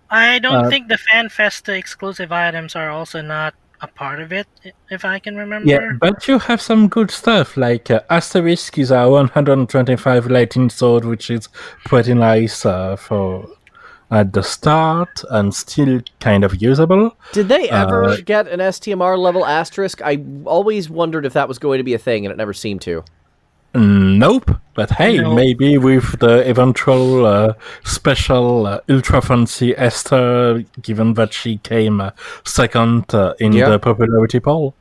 I don't think the FanFesta exclusive items are also not a part of it, if I can remember. Yeah, but you have some good stuff, like Asterisk is a 125 Latin sword, which is pretty nice for at the start, and still kind of usable. Did they ever get an STMR level asterisk? I always wondered if that was going to be a thing, and it never seemed to. Nope, but hey, maybe with the eventual special ultra fancy Esther, given that she came second in the popularity poll.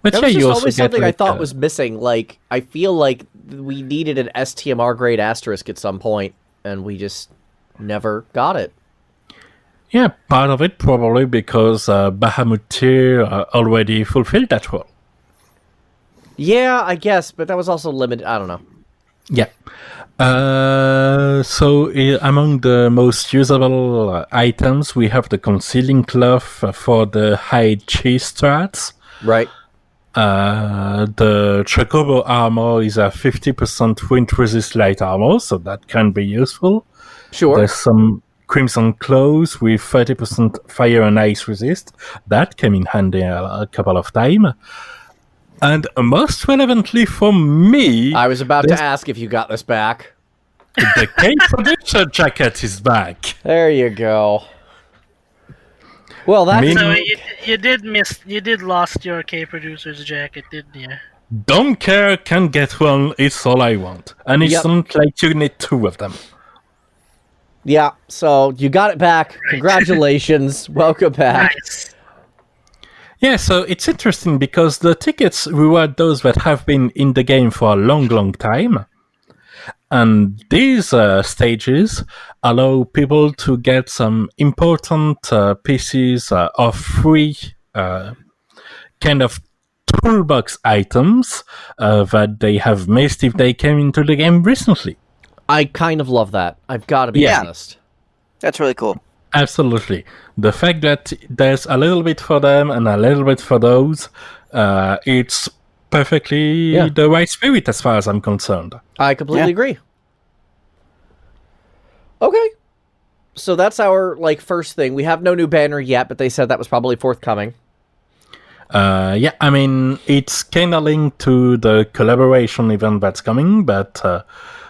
But that yeah, was just you also always get something I thought was missing. Like, I feel like we needed an STMR grade asterisk at some point, and we just never got it. Yeah, part of it probably because Bahamut tier already fulfilled that role. Yeah, I guess, but that was also limited. I don't know. Yeah. So among the most usable items, we have the concealing cloth for the high cheese strats. Right. The Chocobo armor is a 50% wind resist light armor, so that can be useful. Sure. There's some Crimson Clothes with 30% fire and ice resist. That came in handy a couple of times. And most relevantly for me... I was about to ask if you got this back. The K-Producer jacket is back. There you go. Well, that's... So you did lost your K-Producer's jacket, didn't you? Don't care, can get one, it's all I want. And it's not like you need two of them. Yeah, so you got it back. Congratulations. Welcome back. Nice. Yeah, so it's interesting because the tickets reward those that have been in the game for a long, long time. And these stages allow people to get some important pieces of free kind of toolbox items that they have missed if they came into the game recently. I kind of love that. I've got to be honest. That's really cool. Absolutely. The fact that there's a little bit for them and a little bit for those, it's perfectly the right spirit as far as I'm concerned. I completely agree. Okay. So that's our first thing. We have no new banner yet, but they said that was probably forthcoming. Yeah, I mean, it's kind of linked to the collaboration event that's coming, but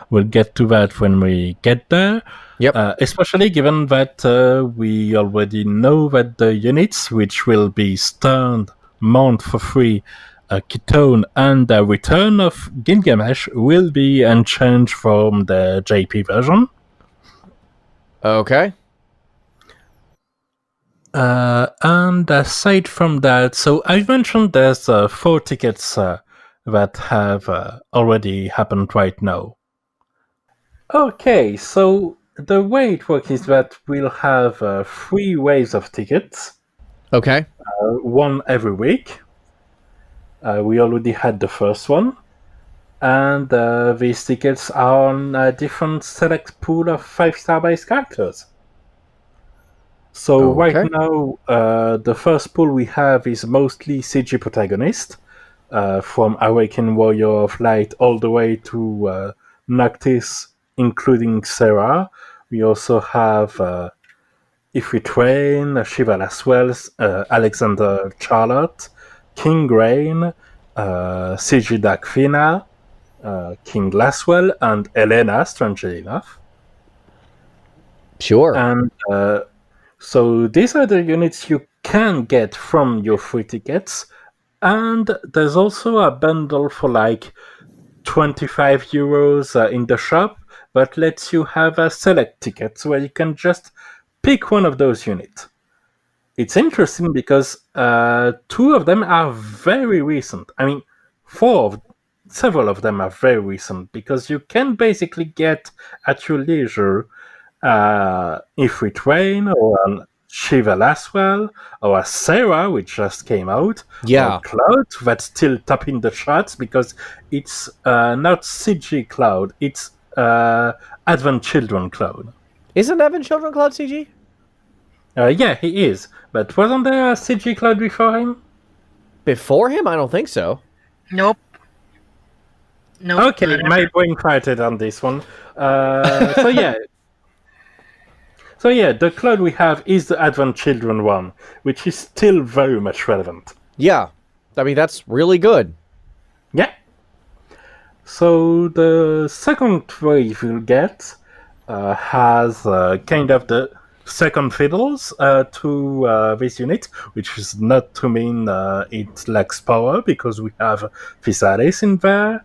we'll get to that when we get there. Yep. Especially given that we already know that the units, which will be Stern, Mount for free, Ketone, and the Return of Gilgamesh, will be unchanged from the JP version. Okay. And aside from that, so I've mentioned there's 4 tickets that have already happened right now. Okay, so the way it works is that we'll have 3 waves of tickets. Okay. One every week. We already had the first one. And these tickets are on a different select pool of 5-star base characters. So right now, the first pool we have is mostly CG protagonist, from Awakened Warrior of Light all the way to Noctis, including Sarah. We also have Ifrit Rain, Shiva Laswells, Alexander Charlotte, King Rain, CG Dark Fina, King Glasswell, and Elena, strangely enough. Sure. And so these are the units you can get from your free tickets. And there's also a bundle for like 25 euros in the shop that lets you have a select tickets where you can just pick one of those units. It's interesting because 2 of them are very recent. I mean, several of them are very recent because you can basically get at your leisure Ifrit Rain or an Shiva Laswell or a Sarah, which just came out. Yeah. Or Cloud that's still topping the charts because it's not CG Cloud, it's Advent Children Cloud. Isn't Evan Children Cloud CG? Yeah, he is. But wasn't there a CG Cloud before him? Before him? I don't think so. Nope. Okay, my brain farted on this one. So yeah. So yeah, the cloud we have is the Advent Children one, which is still very much relevant. Yeah. I mean, that's really good. Yeah. So the second wave we'll get has kind of the second fiddles to this unit, which is not to mean it lacks power, because we have Physalis in there.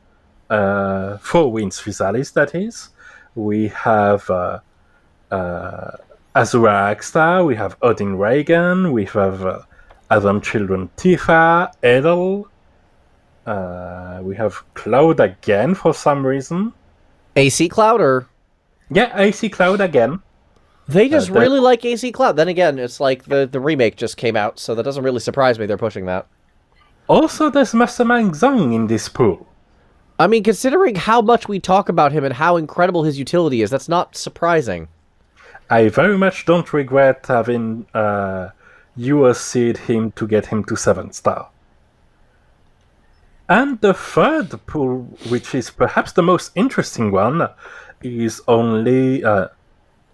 4 wins Physalis, that is. We have Azura Axta, we have Odin Reagan, we have Advent Children Tifa, Edel. We have Cloud again for some reason. AC Cloud or? Yeah, AC Cloud again. They just really like AC Cloud. Then again, it's like the remake just came out, so that doesn't really surprise me they're pushing that. Also, there's Mastermind Zong in this pool. I mean, considering how much we talk about him and how incredible his utility is, that's not surprising. I very much don't regret having USC'd him to get him to 7-star. And the third pool, which is perhaps the most interesting one, is only...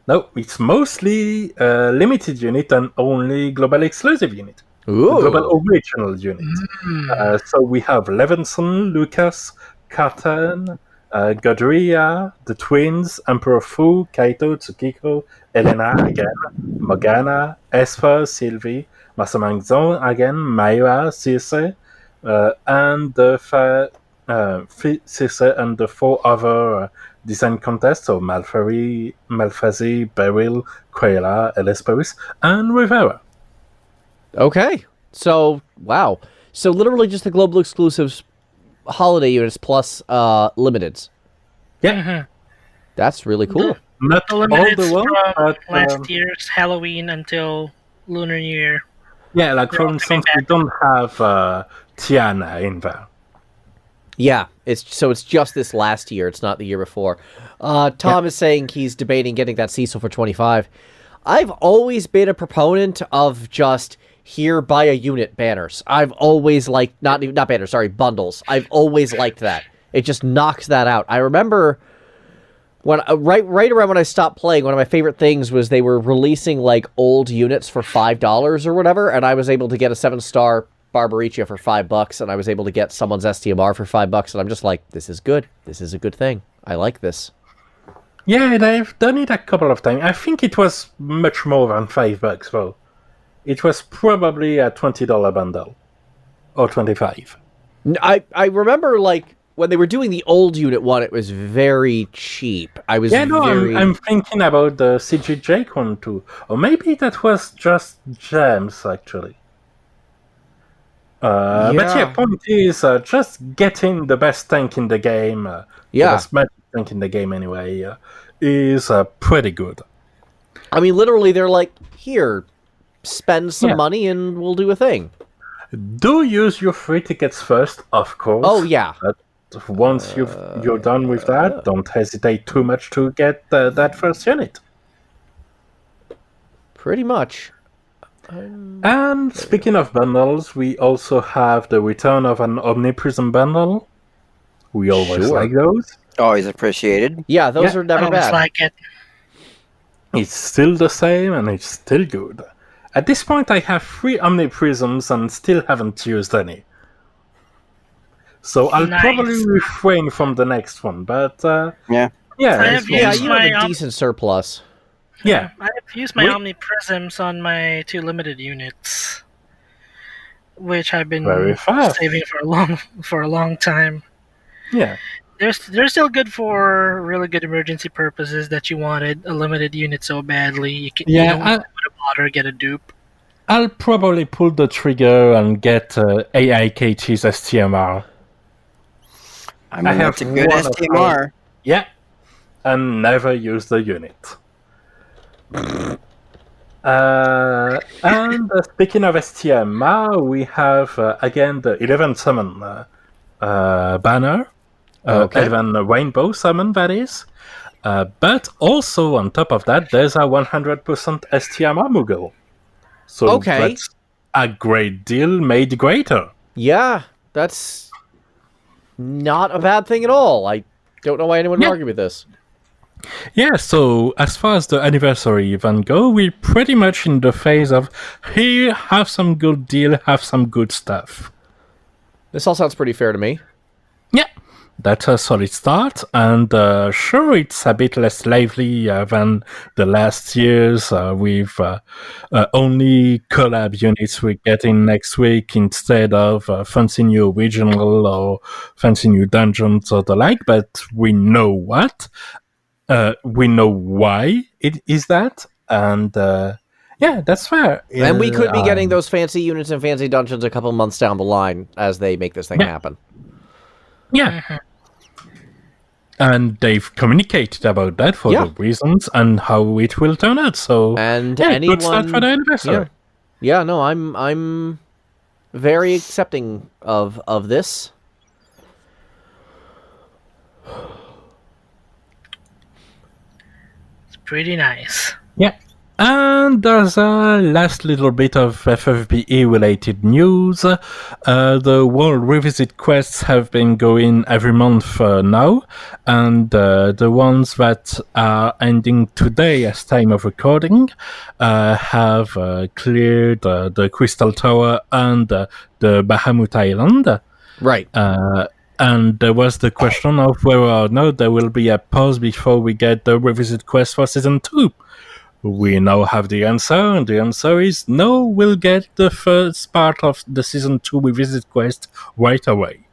No, it's mostly limited unit and only global exclusive unit. Ooh. Global original unit. So we have Levinson, Lucas, Carton, Godria, the twins, Emperor Fu, Kaito, Tsukiko, Elena again, Morgana, Esper, Sylvie, Mastermind Zone again, Myra, Circe, and the Circe and the 4 other design contests, so Malfazi, Beryl, Quayla, Elis Paris, and Rivera. Okay. So, wow. So literally just the global exclusives holiday units plus limiteds. Yeah. Mm-hmm. That's really cool. Not The all limiteds the world, from but... last year's Halloween until Lunar New Year. Yeah, like for instance, we don't have Tiana in there. Yeah, it's just this last year. It's not the year before. Tom is saying he's debating getting that Cecil for 25. I've always been a proponent of just here buy a unit banners. I've always liked not banners, sorry, bundles. I've always liked that. It just knocks that out. I remember when right around when I stopped playing, one of my favorite things was they were releasing like old units for $5 or whatever, and I was able to get a 7-star Barbaricia for $5, and I was able to get someone's STMR for $5, and I'm just like, this is good. This is a good thing. I like this. Yeah, they've done it a couple of times. I think it was much more than $5 though. It was probably a $20 bundle, or 25. I remember like when they were doing the old unit one, it was very cheap. I was I'm thinking about the CG Jake one too, or maybe that was just gems actually. But yeah, point is just getting the best tank in the game, the best magic tank in the game anyway, is pretty good. I mean, literally, they're like, here, spend some money and we'll do a thing. Do use your free tickets first, of course. Oh, yeah. But once you're done with that, don't hesitate too much to get that first unit. Pretty much. And speaking of bundles, we also have the return of an Omniprism bundle. We always like those. Always appreciated. Yeah, those are never bad. Like it. It's still the same and it's still good. At this point, I have 3 Omniprisms and still haven't used any. So I'll Nice. probably refrain from the next one, but Yeah. yeah, I have Yeah, used you have my a decent surplus. yeah. I have used my Omniprisms on my 2 limited units, which I've been Very fast. saving for a long time. Yeah. They're still good for really good emergency purposes that you wanted a limited unit so badly. You don't want to put a bother, get a dupe. I'll probably pull the trigger and get AIKT's STMR. I mean, that's a good one of STMR. Yeah. And never use the unit. And speaking of STMR, we have again the 11 summon banner. Okay. 11 rainbow summon, that is. But also, on top of that, there's a 100% STMR Moogle. So that's a great deal made greater. Yeah, that's not a bad thing at all. I don't know why anyone would argue with this. Yeah, so as far as the anniversary event go, we're pretty much in the phase of here, have some good deal, have some good stuff. This all sounds pretty fair to me. Yeah, that's a solid start, and sure, it's a bit less lively than the last years with only collab units we're getting next week instead of fancy new regional or fancy new dungeons or the like, but we know what. We know why it is that, and yeah, that's fair. And we could be getting those fancy units and fancy dungeons a couple months down the line as they make this thing happen. Yeah. And they've communicated about that for the reasons and how it will turn out. So, and anyone, good start for the anniversary. Yeah, no, I'm very accepting of this. It's pretty nice. Yeah. And there's a last little bit of FFBE related news. The World Revisit quests have been going every month now, and the ones that are ending today as time of recording have cleared the Crystal Tower and the Bahamut Island. Right. And there was the question of whether or not there will be a pause before we get the Revisit quest for Season 2. We now have the answer, and the answer is no, we'll get the first part of the Season 2 Revisit quest right away.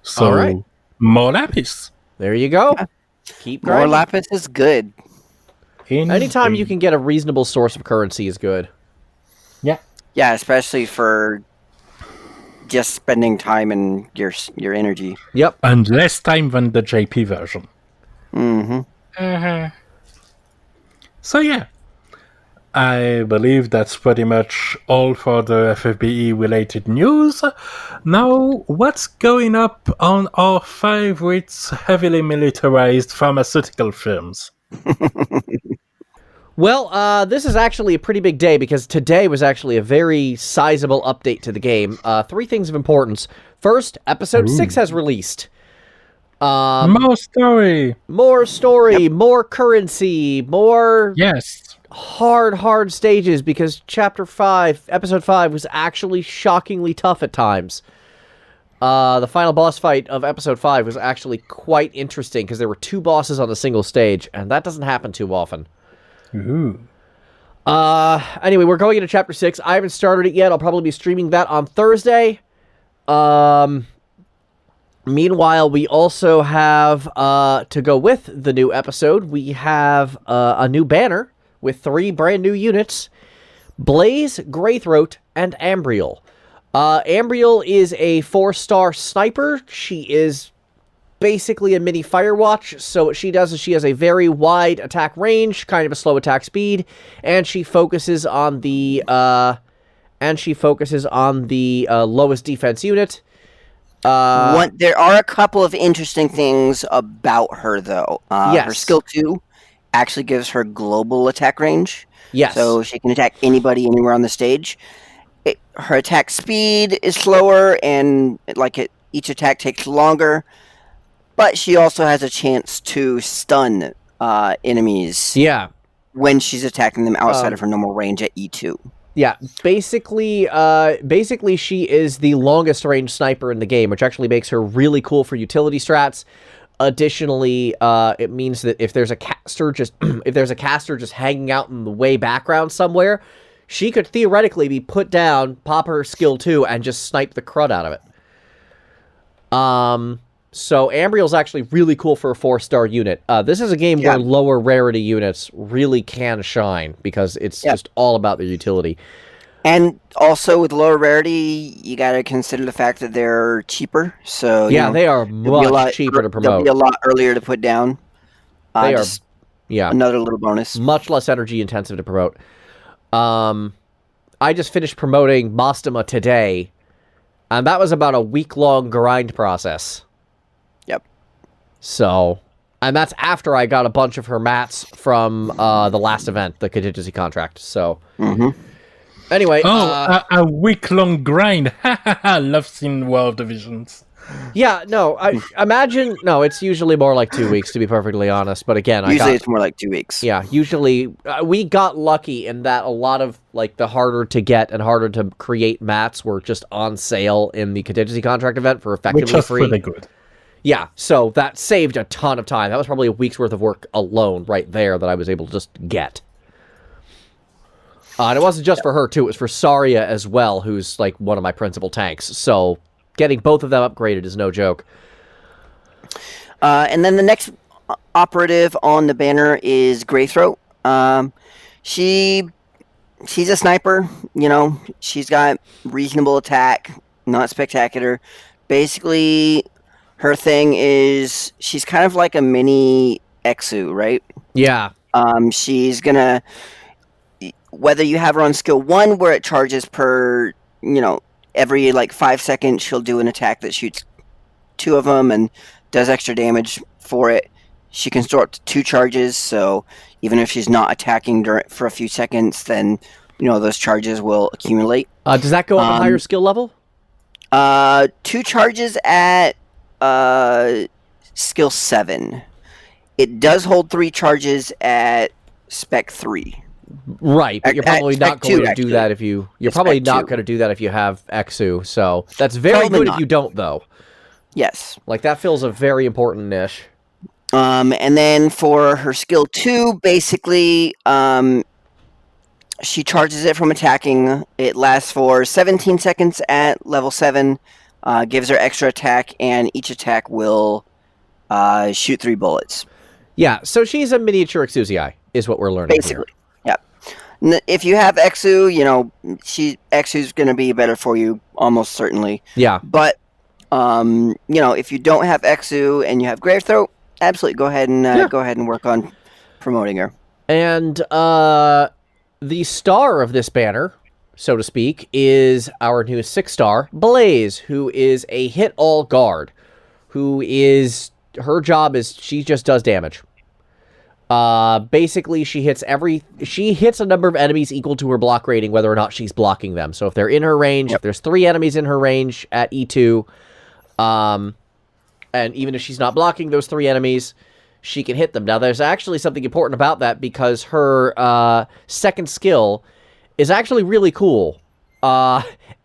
So, more Lapis. There you go. Yeah. Keep grinding. More Lapis is good. Anytime you can get a reasonable source of currency is good. Yeah. Yeah, especially for just spending time and your energy. Yep. And less time than the JP version. Mm-hmm. Mm-hmm. So yeah, I believe that's pretty much all for the FFBE related news. Now, what's going up on our favorite heavily militarized pharmaceutical firms? Well, this is actually a pretty big day because today was actually a very sizable update to the game. 3 things of importance. First, Episode 6 has released. More story, more currency, more hard stages, because Episode 5 was actually shockingly tough at times. The final boss fight of Episode 5 was actually quite interesting because there were 2 bosses on a single stage, and that doesn't happen too often. Ooh. Anyway, we're going into Chapter 6. I haven't started it yet. I'll probably be streaming that on Thursday. Meanwhile, we also have, to go with the new episode, we have a new banner with 3 brand new units, Blaze, Greythroat, and Ambriel. Ambriel is a 4-star sniper. She is basically a mini Firewatch, so what she does is she has a very wide attack range, kind of a slow attack speed, and she focuses on the, lowest defense unit. There are a couple of interesting things about her, though. Her skill 2 actually gives her global attack range. Yes. So she can attack anybody anywhere on the stage. Her attack speed is slower, and each attack takes longer. But she also has a chance to stun enemies. Yeah. When she's attacking them outside of her normal range at E2. Yeah, basically she is the longest range sniper in the game, which actually makes her really cool for utility strats. Additionally, it means that if there's a caster just hanging out in the way background somewhere, she could theoretically be put down, pop her skill 2, and just snipe the crud out of it. So Ambriel's actually really cool for a 4-star unit. This is a game where lower rarity units really can shine because it's just all about their utility. And also with lower rarity, you got to consider the fact that they're cheaper. So they are much cheaper to promote. They'll be a lot earlier to put down. They are, another little bonus. Much less energy intensive to promote. I just finished promoting Mostema today, and that was about a week-long grind process. Yep. So, and that's after I got a bunch of her mats from the last event, the contingency contract. So, anyway. A week-long grind. Love seeing World Divisions. Yeah, no, I imagine, no, it's usually more like 2 weeks, to be perfectly honest. But again, usually it's more like 2 weeks. Yeah, usually we got lucky in that a lot of like the harder to get and harder to create mats were just on sale in the contingency contract event for effectively which was free. pretty good. Yeah, so that saved a ton of time. That was probably a week's worth of work alone right there that I was able to just get. And it wasn't just for her, too. It was for Saria as well, who's like one of my principal tanks. So getting both of them upgraded is no joke. And then the next operative on the banner is Greythroat. She's a sniper. She's got reasonable attack, not spectacular. Basically, her thing is she's kind of like a mini Exu, right? Yeah. She's gonna, whether you have her on skill 1 where it charges per, every like 5 seconds she'll do an attack that shoots 2 of them and does extra damage for it. She can store up to 2 charges, so even if she's not attacking for a few seconds, then those charges will accumulate. Does that go on a higher skill level? 2 charges at skill 7. It does hold 3 charges at spec 3. Right, but you're probably not going to do that if you're probably not going to do that if you have Exu. So that's very good if you don't, though. Yes, like that fills a very important niche. And then for her skill 2, basically, she charges it from attacking. It lasts for 17 seconds at level 7. Gives her extra attack, and each attack will shoot 3 bullets. Yeah, so she's a miniature Exuzii, is what we're learning basically. Here. If you have Exu, Exu's going to be better for you, almost certainly. Yeah. But, if you don't have Exu and you have Greythroat, absolutely go ahead and work on promoting her. And the star of this banner, so to speak, is our new 6-star, Blaze, who is a hit-all guard, her job is she just does damage. Basically, she hits a number of enemies equal to her block rating, whether or not she's blocking them. So if they're in her range, if there's 3 enemies in her range at E2, and even if she's not blocking those 3 enemies, she can hit them. Now, there's actually something important about that because her second skill is actually really cool.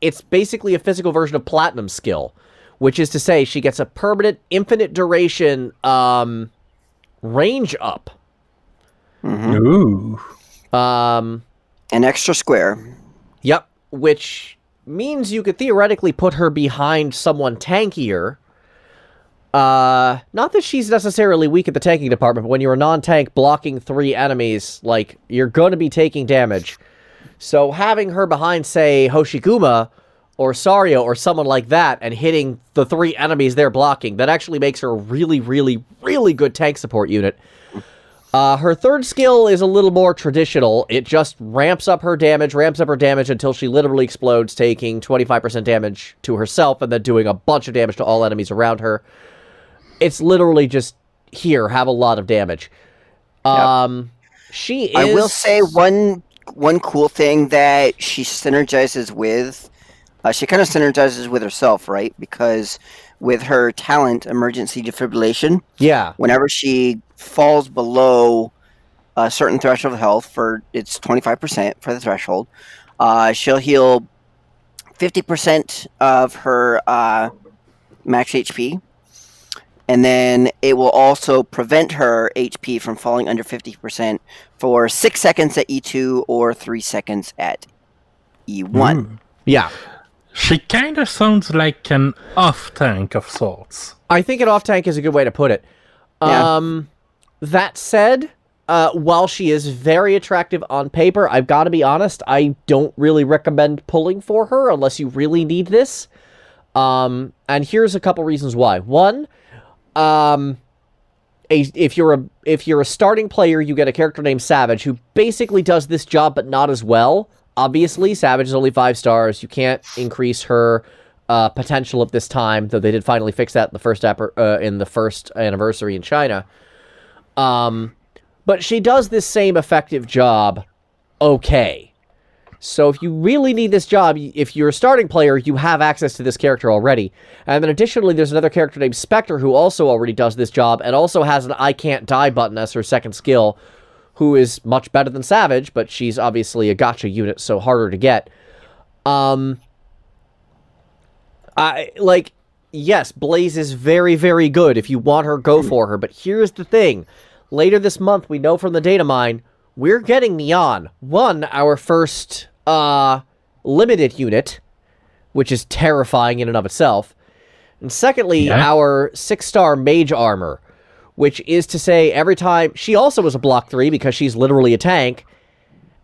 It's basically a physical version of Platinum skill, which is to say she gets a permanent, infinite duration range up. Ooh. An extra square. Yep, which means you could theoretically put her behind someone tankier. Not that she's necessarily weak at the tanking department, but when you're a non-tank blocking 3 enemies, like, you're going to be taking damage. So having her behind, say, Hoshiguma or Sario or someone like that and hitting the 3 enemies they're blocking, that actually makes her a really, really, really good tank support unit. Her third skill is a little more traditional. It just ramps up her damage until she literally explodes, taking 25% damage to herself and then doing a bunch of damage to all enemies around her. It's literally just, here, have a lot of damage. She is... I will say one cool thing that she synergizes with, she kind of synergizes with herself, right? Because with her talent, Emergency Defibrillation, whenever she falls below a certain threshold of health, it's 25% for the threshold, She'll heal 50% of her max HP. And then it will also prevent her HP from falling under 50% for 6 seconds at E2 or 3 seconds at E1. Yeah. She kind of sounds like an off-tank of sorts. I think an off-tank is a good way to put it. Yeah. That said, while she is very attractive on paper, I've got to be honest, I don't really recommend pulling for her unless you really need this. And here's a couple reasons why. One, if you're a starting player, you get a character named Savage who basically does this job but not as well. Obviously, Savage is only 5 stars. You can't increase her potential at this time, though they did finally fix that in the first anniversary in China. But she does this same effective job okay. So if you really need this job, if you're a starting player, you have access to this character already. And then additionally, there's another character named Spectre who also already does this job and also has an I Can't Die button as her second skill, who is much better than Savage, but she's obviously a gacha unit, so harder to get. Yes, Blaze is very, very good. If you want her, go for her. But here's the thing. Later this month, we know from the data mine, we're getting Neon. One, our first limited unit, which is terrifying in and of itself. And secondly, our 6-star mage armor, which is to say every time... She also is a block 3 because she's literally a tank.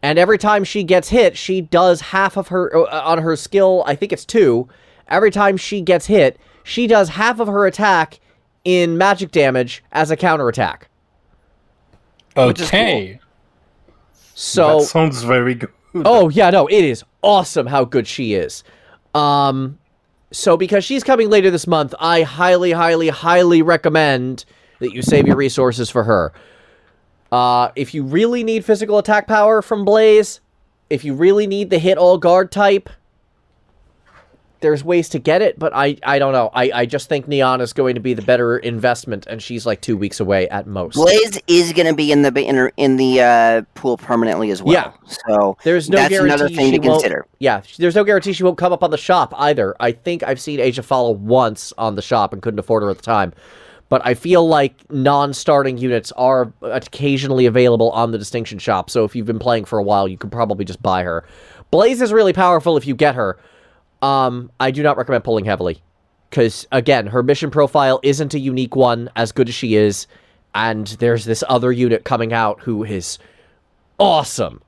And every time she gets hit, she does half of her... on her skill, I think it's 2. Every time she gets hit, she does half of her attack in magic damage as a counterattack. Okay. Cool. So that sounds very good. Oh, yeah, no, it is awesome how good she is. So because she's coming later this month, I highly, highly, highly recommend that you save your resources for her. If you really need physical attack power from Blaze, if you really need the hit all guard type, there's ways to get it, but I don't know. I just think Neon is going to be the better investment, and she's like 2 weeks away at most. Blaze is going to be in the pool permanently as well. Yeah. So there's no that's guarantee another thing to consider. Yeah, there's no guarantee she won't come up on the shop either. I think I've seen Asia follow once on the shop and couldn't afford her at the time. But I feel like non-starting units are occasionally available on the Distinction shop, so if you've been playing for a while, you could probably just buy her. Blaze is really powerful if you get her. I do not recommend pulling heavily. Because, again, her mission profile isn't a unique one, as good as she is, and there's this other unit coming out who is awesome.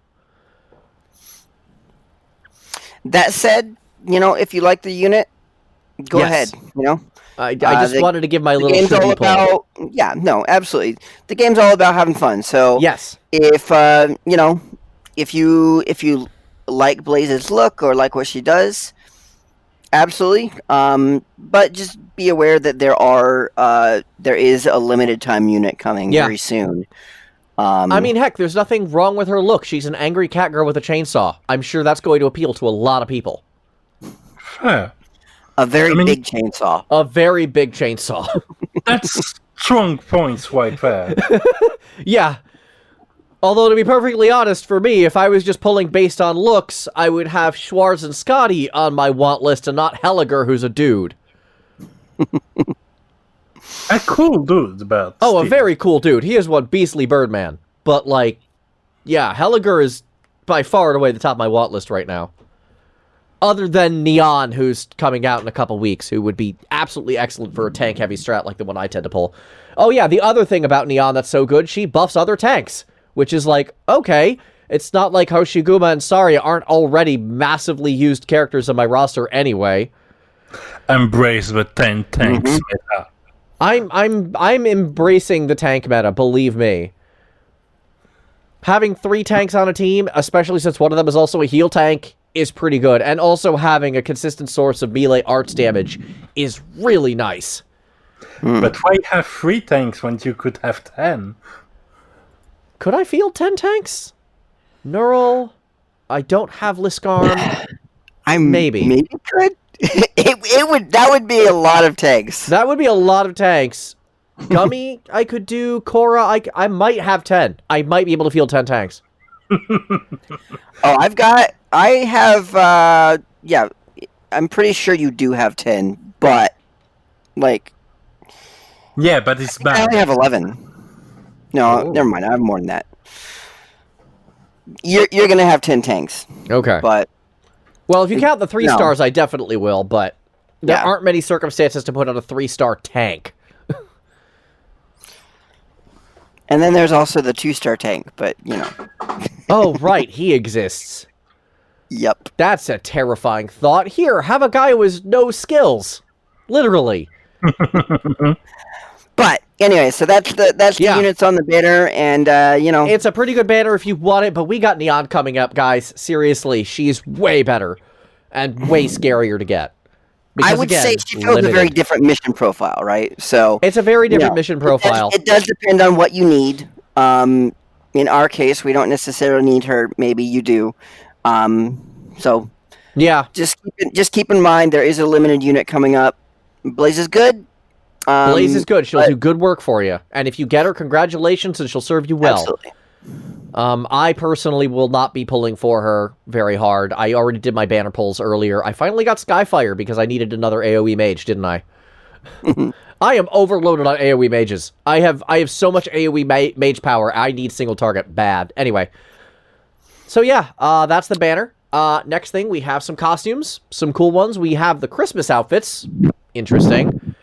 That said, if you like the unit, go ahead, I just wanted to give my little game's all about, yeah, no, absolutely. The game's all about having fun, so yes. If, if you like Blaze's look or like what she does, absolutely. But just be aware that there is a limited time unit coming very soon. I mean, heck, there's nothing wrong with her look. She's an angry cat girl with a chainsaw. I'm sure that's going to appeal to a lot of people. Fair. A very big chainsaw. A very big chainsaw. That's strong points right there. Yeah. Although, to be perfectly honest, for me, if I was just pulling based on looks, I would have Schwarz and Scotty on my want list and not Helliger, who's a dude. A cool dude, but still. A very cool dude. He is one beastly Birdman. But, yeah, Helliger is by far and away the top of my want list right now. Other than Neon, who's coming out in a couple weeks, who would be absolutely excellent for a tank-heavy strat like the one I tend to pull. Oh, yeah, the other thing about Neon that's so good, she buffs other tanks. Which is okay, it's not like Hoshiguma and Saria aren't already massively used characters on my roster anyway. Embrace the 10 tanks meta. I'm embracing the tank meta, believe me. Having 3 tanks on a team, especially since one of them is also a heal tank, is pretty good. And also having a consistent source of melee arts damage is really nice. But why have 3 tanks when you could have 10? Could I field 10 tanks? Neural. I don't have Liskarm. Maybe could. That would be a lot of tanks. That would be a lot of tanks. Gummy, I could do. Korra, I might have 10. I might be able to field 10 tanks. I've got I have, yeah, I'm pretty sure you do have 10, but, like... Yeah, but it's I bad. only have 11. No, never mind, I have more than that. You're gonna have 10 tanks. Okay. But... Well, if you count the 3 stars, I definitely will, but there Yeah. aren't many circumstances to put on a 3-star tank. And then there's also the 2-star tank, but, you know. Oh, right, he exists. Yep. That's a terrifying thought. Here, have a guy who has no skills. Literally. But, anyway, so that's the units on the banner, and, you know. It's a pretty good banner if you want it, but we got Neon coming up, guys. Seriously, she's way better and way scarier to get. Because, I would again, say she fills a very different mission profile, right? So it's a very different mission profile. It does depend on what you need. In our case, we don't necessarily need her. Maybe you do. So yeah, just keep in mind there is a limited unit coming up. Blaze is good. Blaze is good. She'll do good work for you, and if you get her, congratulations, and she'll serve you well. Absolutely. I personally will not be pulling for her very hard. I already did my banner pulls earlier. I finally got Skyfire because I needed another AoE mage, didn't I? I am overloaded on AoE mages. I have so much AoE mage power. I need single target bad. Anyway. So yeah, that's the banner. Next thing, we have some costumes. Some cool ones. We have the Christmas outfits. Interesting.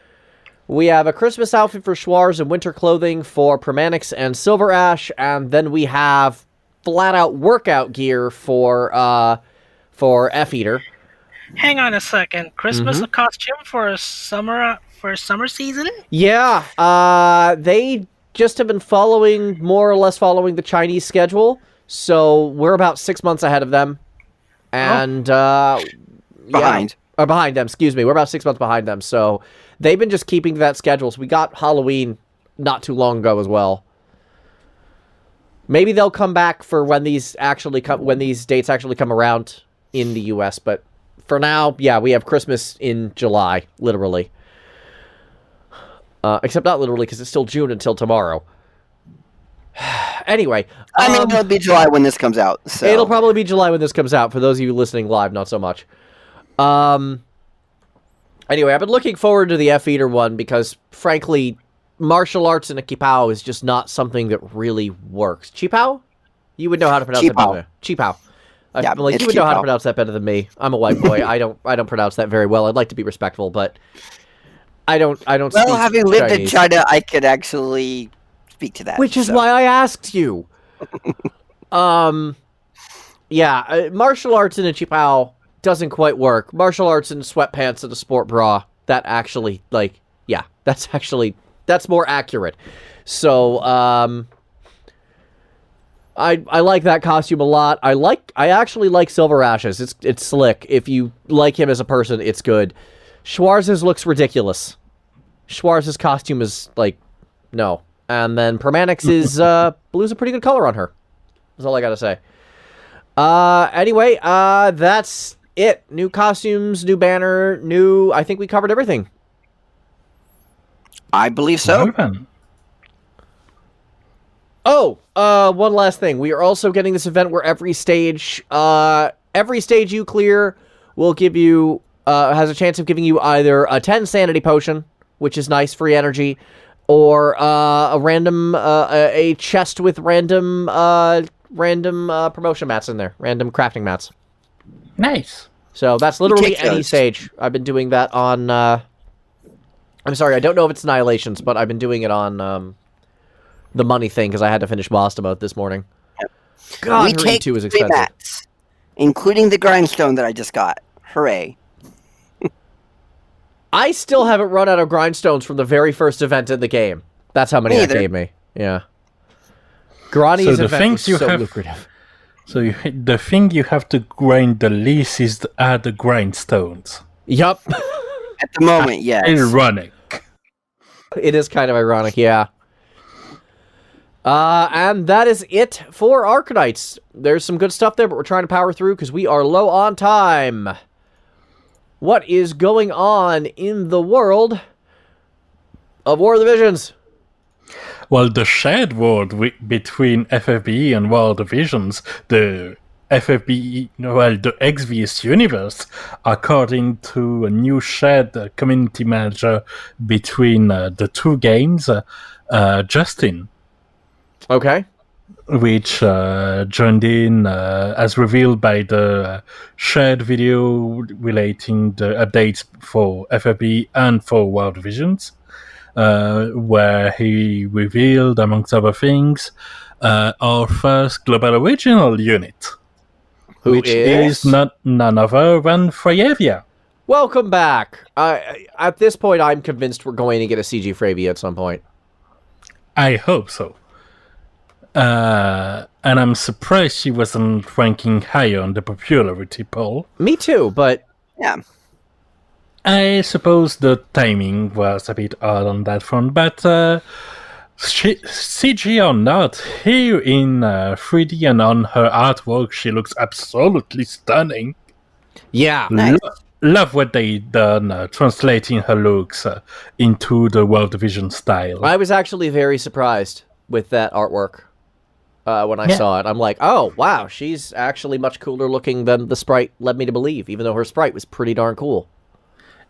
We have a Christmas outfit for Schwarz and winter clothing for Permanix and Silver Ash, and then we have flat-out workout gear for F-Eater. Hang on a second. Christmas costume for summer season? Yeah, they just have been more or less following the Chinese schedule, so we're about 6 months ahead of them. And, Behind. Or behind them, excuse me. We're about 6 months behind them, so they've been just keeping to that schedule. So we got Halloween not too long ago as well. Maybe they'll come back for when these dates actually come around in the US, but for now, yeah, we have Christmas in July, literally. Except not literally, because it's still June until tomorrow. Anyway. I mean, it'll be July when this comes out. So. It'll probably be July when this comes out. For those of you listening live, not so much. Anyway, I've been looking forward to the F-Eater one because, frankly, martial arts in a Qipao is just not something that really works. Qipao? You would know how to pronounce that better. Qipao. Yeah, you would know how to pronounce that better than me. I'm a white boy. I don't pronounce that very well. I'd like to be respectful, but I don't Well, speak having lived in Chinese. China, I could actually speak to that. Which is why I asked you. Yeah, martial arts in a Qipao doesn't quite work. Martial arts in sweatpants and a sport bra, that actually, that's more accurate. So, I like that costume a lot. I actually like Silver Ash's. It's slick. If you like him as a person, it's good. Schwarz's looks ridiculous. Schwarz's costume is, no. And then Permanix's, blue's a pretty good color on her. That's all I gotta say. Anyway, that's it. New costumes, new banner, I think we covered everything. I believe so. Oh, one last thing. We are also getting this event where every stage you clear will give you, has a chance of giving you either a 10 sanity potion, which is nice, free energy, or a chest with random promotion mats in there, random crafting mats. Nice. So that's literally any stage. I've been doing that on, I'm sorry, I don't know if it's Annihilations, but I've been doing it on, the money thing, because I had to finish boss mode this morning. Yep. God, we take 2 is 3 expensive. mats, including the grindstone that I just got. Hooray. I still haven't run out of grindstones from the very first event in the game. That's how many that gave me. Yeah. Grani's event was so lucrative. So the thing you have to grind the least is the grindstones. Yup. At the moment, yes. Ironic. It is kind of ironic, yeah. And that is it for Arknights. There's some good stuff there, but we're trying to power through because we are low on time. What is going on in the world of War of the Visions? Well, the shared world between FFBE and War of the Visions, the FFBE, well, the Exvius Universe, according to a new shared community manager between the two games, Justin. Okay. Which joined in as revealed by the shared video relating the updates for FFBE and for World Visions, where he revealed, amongst other things, our first global original unit, which is none other than Fryevia. Welcome back. At this point, I'm convinced we're going to get a CG Fryevia at some point. I hope so. And I'm surprised she wasn't ranking higher on the popularity poll. Me too, but... Yeah. I suppose the timing was a bit odd on that front, but CG or not, here in 3D and on her artwork, she looks absolutely stunning. Yeah. Nice. Love what they done translating her looks into the World Vision style. I was actually very surprised with that artwork when I saw it. I'm like, oh, wow, she's actually much cooler looking than the sprite led me to believe, even though her sprite was pretty darn cool.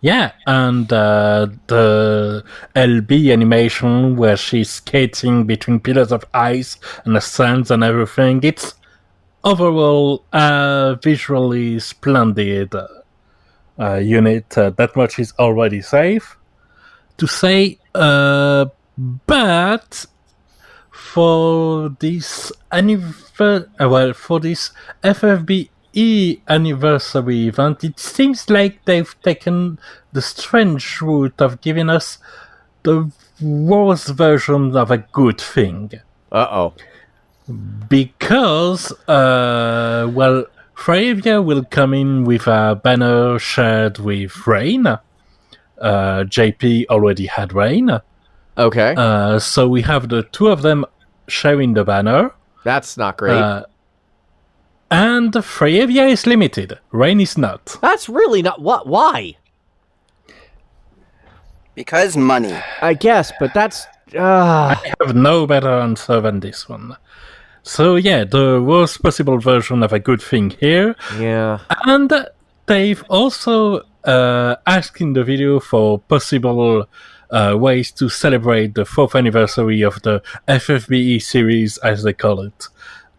Yeah, and the LB animation where she's skating between pillars of ice and the sands and everything, it's overall visually splendid unit. That much is already safe to say, but for this for this FFBE anniversary event, it seems like they've taken the strange route of giving us the worst version of a good thing. Uh-oh. Because, Fryevia will come in with a banner shared with Rain. JP already had Rain. Okay. So we have the two of them sharing the banner. That's not great. And Fryevia is limited. Rain is not. That's really not... What? Why? Because money. I guess, but that's... I have no better answer than this one. So yeah, the worst possible version of a good thing here. Yeah. And they've also asked in the video for possible ways to celebrate the 4th anniversary of the FFBE series, as they call it.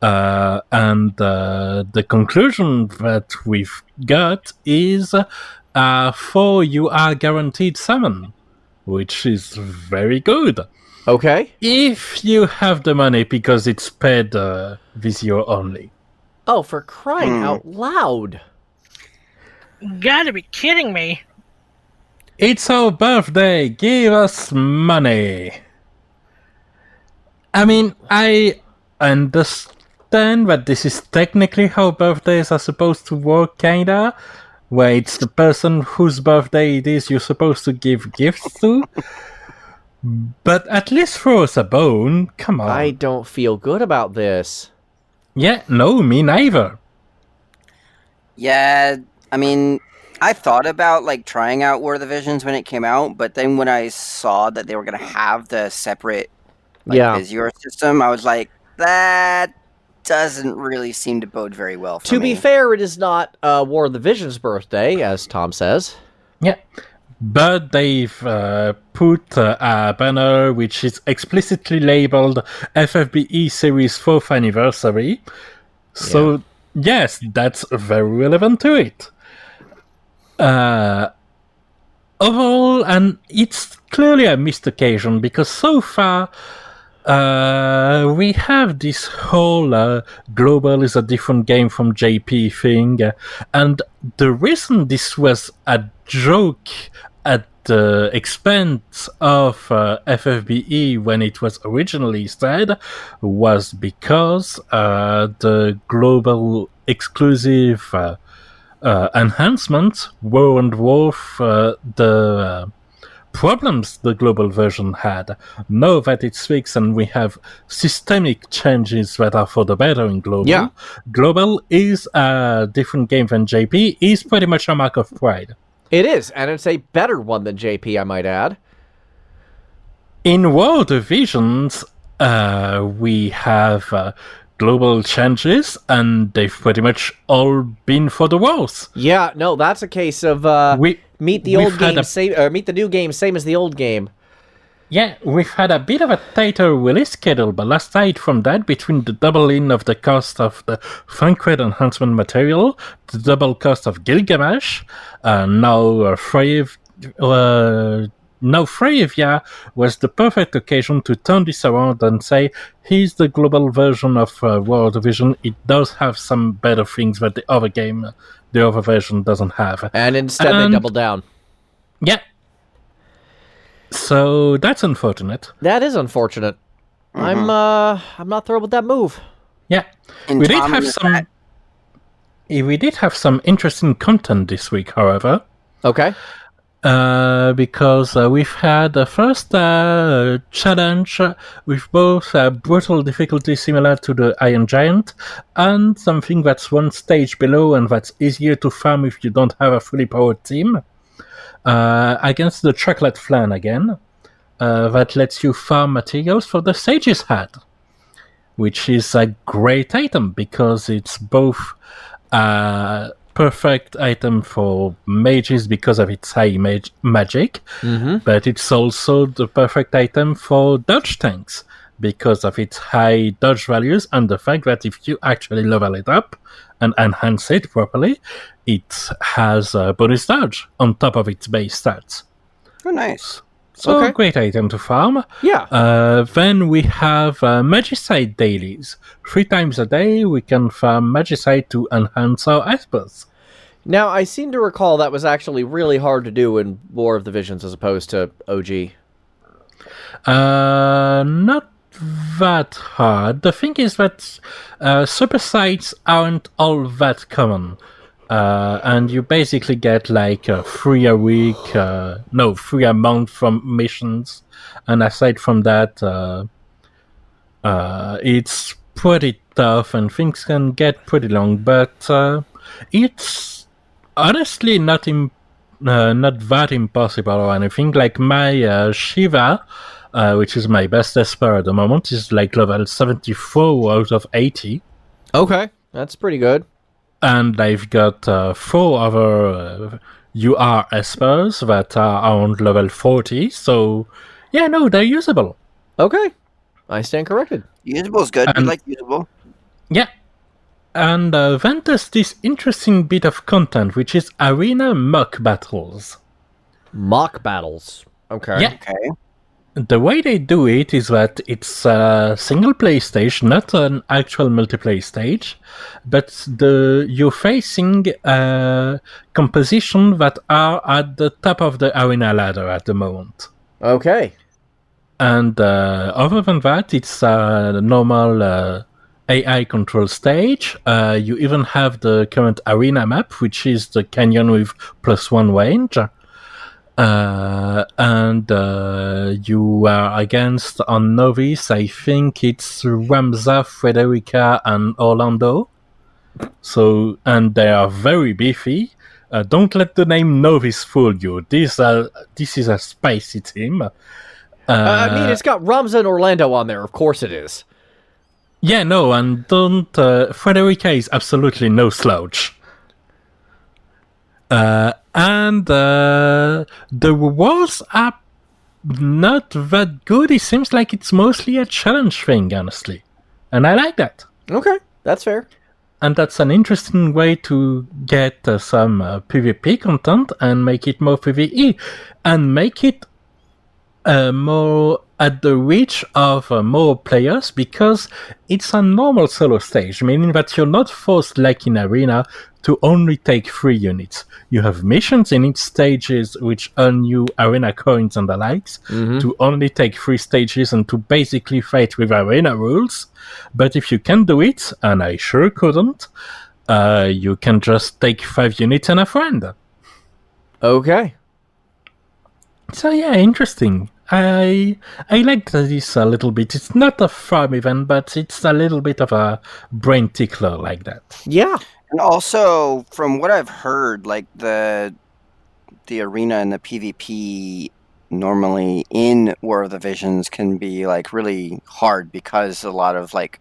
And the conclusion that we've got is 4 you are guaranteed summon, which is very good. Okay. If you have the money, because it's paid Visio only. Oh, for crying out loud. Gotta be kidding me. It's our birthday, give us money. I mean, I understand that this is technically how birthdays are supposed to work, kinda, where it's the person whose birthday it is you're supposed to give gifts to. But at least throw us a bone, come on. I don't feel good about this. Yeah, no, me neither. Yeah, I mean, I thought about trying out War of the Visions when it came out, but then when I saw that they were gonna have the separate Visio system, I was like, that doesn't really seem to bode very well for me. To be fair, it is not War of the Visions' birthday, as Tom says. Yeah. But they've put a banner which is explicitly labeled FFBE Series 4th Anniversary. So, yes, that's very relevant to it. Overall, and it's clearly a missed occasion, because so far we have this whole global is a different game from JP thing, and the reason this was a joke at the expense of FFBE when it was originally said was because the global exclusive enhancements weren't worth the problems the global version had. Now that it's fixed and we have systemic changes that are for the better in global, global is a different game than JP, is pretty much a mark of pride. It is, and it's a better one than JP, I might add. In World Visions, we have global changes, and they've pretty much all been for the worse. Yeah, no, that's a case of meet the new game, same as the old game. Yeah, we've had a bit of a tighter release schedule, but aside from that, between the doubling of the cost of the Thancred enhancement material, the double cost of Gilgamesh, now Fryevia was the perfect occasion to turn this around and say, here's the global version of World Vision. It does have some better things that the other version doesn't have. And instead they double down. Yeah. So that's unfortunate. That is unfortunate. I'm not thrilled with that move. Yeah. We did have some interesting content this week, however. Okay. Because we've had the first challenge with both brutal difficulty similar to the Iron Giant and something that's one stage below and that's easier to farm if you don't have a fully powered team. Against the Chocolat Flan again, that lets you farm materials for the Sage's Hat, which is a great item because it's both a perfect item for mages because of its high magic, but it's also the perfect item for dodge tanks because of its high dodge values and the fact that if you actually level it up and enhance it properly, it has a bonus dodge on top of its base stats. Oh, nice. So, great item to farm. Yeah. Then we have magicite dailies. 3 times a day, we can farm magicite to enhance our espers. Now, I seem to recall that was actually really hard to do in War of the Visions as opposed to OG. Not that hard. The thing is that supersites aren't all that common. And you basically get like 3 a week, 3 a month from missions. And aside from that, it's pretty tough and things can get pretty long. But it's honestly not that impossible or anything. Like my Shiva, which is my best Esper at the moment, is like level 74 out of 80. Okay, that's pretty good. And I've got 4 other UR Espers that are around level 40, so yeah, no, they're usable. Okay, I stand corrected. Usable is good. We like usable. Yeah. And then there's this interesting bit of content, which is arena mock battles. Mock battles. Okay. Yeah. Okay. The way they do it is that it's a single play stage, not an actual multiplayer stage, but you're facing composition that are at the top of the arena ladder at the moment. Okay. And other than that, it's a normal AI control stage. You even have the current arena map, which is the canyon with +1 range. And you are against on Novice, I think it's Ramza, Frederica, and Orlando. So, and they are very beefy. Don't let the name Novice fool you. This is a spicy team. I mean, it's got Ramza and Orlando on there. Of course it is. Yeah, no, and don't... Frederica is absolutely no slouch. And the rewards are not that good. It seems like it's mostly a challenge thing, honestly. And I like that. Okay, that's fair. And that's an interesting way to get some PvP content and make it more PvE. And make it more at the reach of more players, because it's a normal solo stage, meaning that you're not forced, like in Arena, to only take 3 units. You have missions in each stages which earn you arena coins and the likes, to only take 3 stages and to basically fight with arena rules. But if you can do it, and I sure couldn't, you can just take 5 units and a friend. Okay. So yeah, interesting. I like this a little bit. It's not a farm event, but it's a little bit of a brain tickler like that. Yeah. And also, from what I've heard, like the arena and the PvP normally in War of the Visions can be like really hard because a lot of like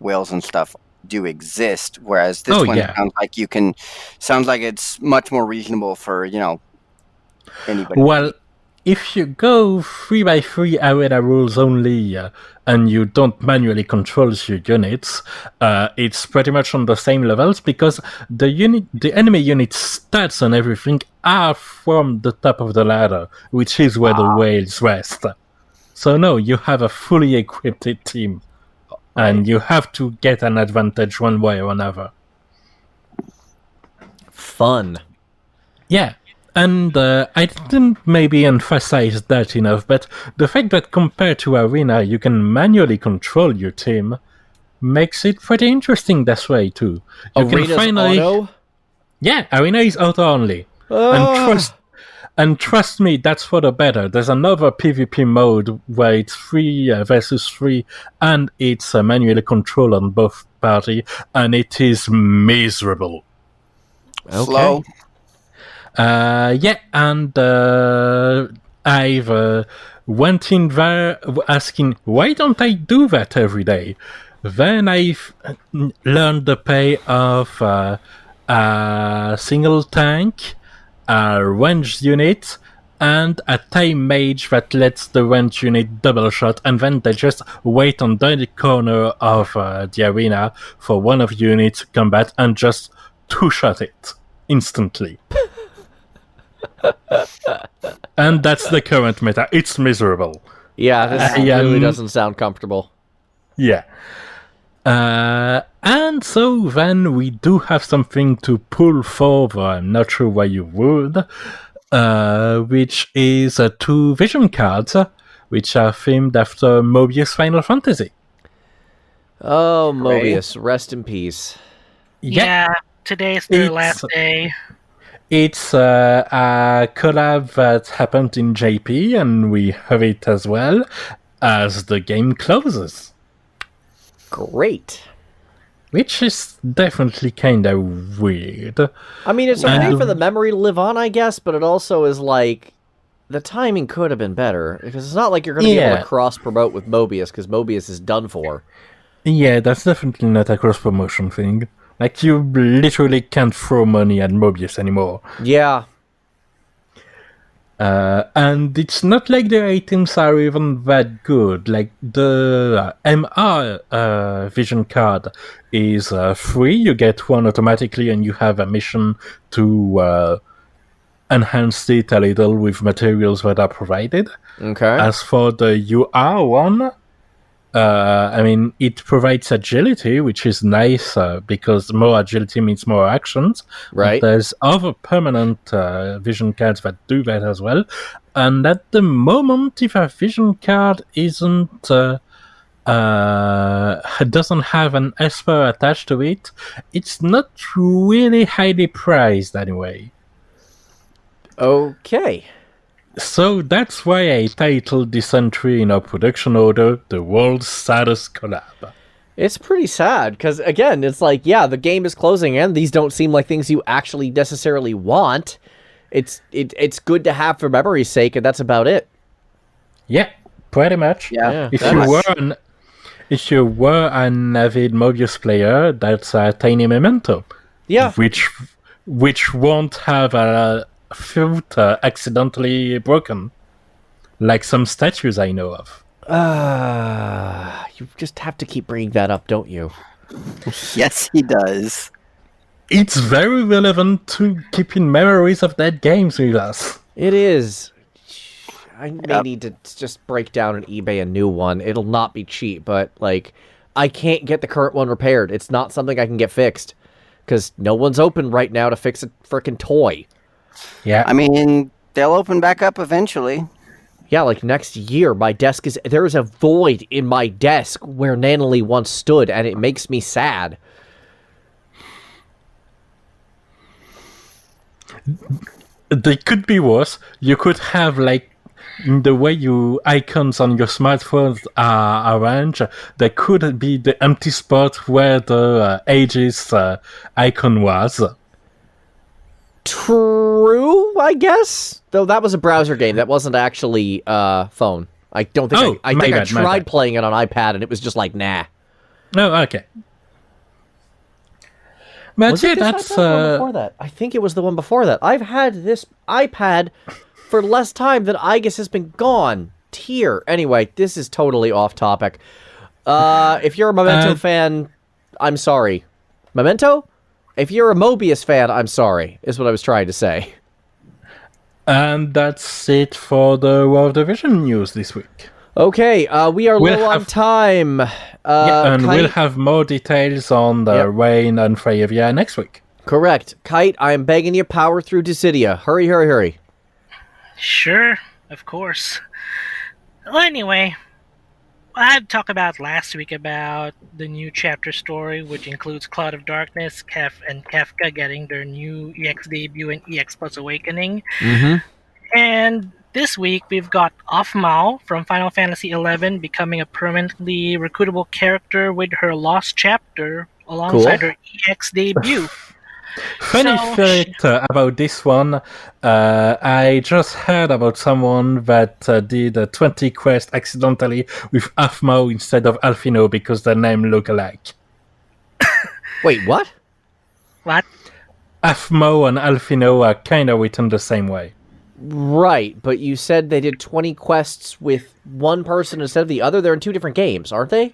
whales and stuff do exist, whereas this one sounds like it's much more reasonable for, anybody. Well, if you go 3x3 arena rules only and you don't manually control your units, it's pretty much on the same levels because the enemy unit stats and everything are from the top of the ladder, which is where the whales rest. So no, you have a fully equipped team, and you have to get an advantage one way or another. Fun. Yeah. And I didn't maybe emphasize that enough, but the fact that compared to Arena, you can manually control your team makes it pretty interesting this way, too. Arena's auto? Yeah, Arena is auto only. And trust me, that's for the better. There's another PvP mode where it's 3 versus 3, and it's manually controlled on both parties, and it is miserable. Okay. Slow. And I've went in there asking, why don't I do that every day? Then I've learned the pay of a single tank, a ranged unit, and a time mage that lets the ranged unit double shot, and then they just wait on the corner of the arena for one of the units to combat and just two-shot it instantly. And that's the current meta. It's miserable. Yeah, this really doesn't sound comfortable. Yeah. And so then we do have something to pull forward. I'm not sure why you would. Which is 2 vision cards, which are themed after Mobius Final Fantasy. Oh, Mobius, rest in peace. Yeah, today's their last day. It's a collab that happened in JP, and we have it as well as the game closes. Great. Which is definitely kind of weird. I mean, it's okay for the memory to live on, I guess, but it also is like, the timing could have been better, because it's not like you're going to be able to cross-promote with Mobius, because Mobius is done for. Yeah, that's definitely not a cross-promotion thing. Like, you literally can't throw money at Mobius anymore. Yeah. And it's not like the items are even that good. Like, the MR vision card is free. You get one automatically, and you have a mission to enhance it a little with materials that are provided. Okay. As for the UR one, I mean, it provides agility, which is nice because more agility means more actions. Right. But there's other permanent vision cards that do that as well. And at the moment, if a vision card doesn't have an Esper attached to it, it's not really highly priced anyway. Okay. So that's why I titled this entry in our production order, The World's Saddest Collab. It's pretty sad, because, again, it's like, yeah, the game is closing, and these don't seem like things you actually necessarily want. It's good to have for memory's sake, and that's about it. Yeah, pretty much. Yeah. If you were an avid Mobius player, that's a tiny memento. Yeah. Which won't have a foot accidentally broken, like some statues I know of. You just have to keep bringing that up, don't you? Yes, he does. It's very relevant to keeping memories of dead games with us. It is. I may need to just break down and eBay a new one. It'll not be cheap, but, like, I can't get the current one repaired. It's not something I can get fixed, because no one's open right now to fix a frickin' toy. Yeah. I mean, they'll open back up eventually. Yeah, like next year, my desk is... There is a void in my desk where Nanalee once stood, and it makes me sad. They could be worse. You could have, like, the way your icons on your smartphones are arranged, there could be the empty spot where the Aegis icon was. True, I guess. Though that was a browser game. That wasn't actually phone. I don't think I think I tried playing it on iPad, and it was just like, nah. Oh, okay. But Was yeah, it this that's iPad or the one before that? I think it was the one before that. I've had this iPad for less time than Igus has been gone. Tier. Anyway, this is totally off topic. If you're a Memento fan, I'm sorry. Memento? If you're a Mobius fan, I'm sorry, is what I was trying to say. And that's it for the World Division news this week. Okay, we are low on time. And Kite, we'll have more details on the Rain and Fryevia next week. correct. Kite, I am begging you, power through Dissidia. Hurry, hurry, hurry. Sure, of course. Well, anyway, I had talked about last week about the new chapter story, which includes Cloud of Darkness, and Kefka getting their new EX debut and EX Plus Awakening. Mm-hmm. And this week, we've got Offmao from Final Fantasy XI becoming a permanently recruitable character with her Lost Chapter alongside her EX debut. Funny fact about this one, I just heard about someone that did a 20 quest accidentally with Offmao instead of Alphino because their name look alike. Wait, what? What? Offmao and Alphino are kind of written the same way. Right, but you said they did 20 quests with one person instead of the other. They're in two different games, aren't they?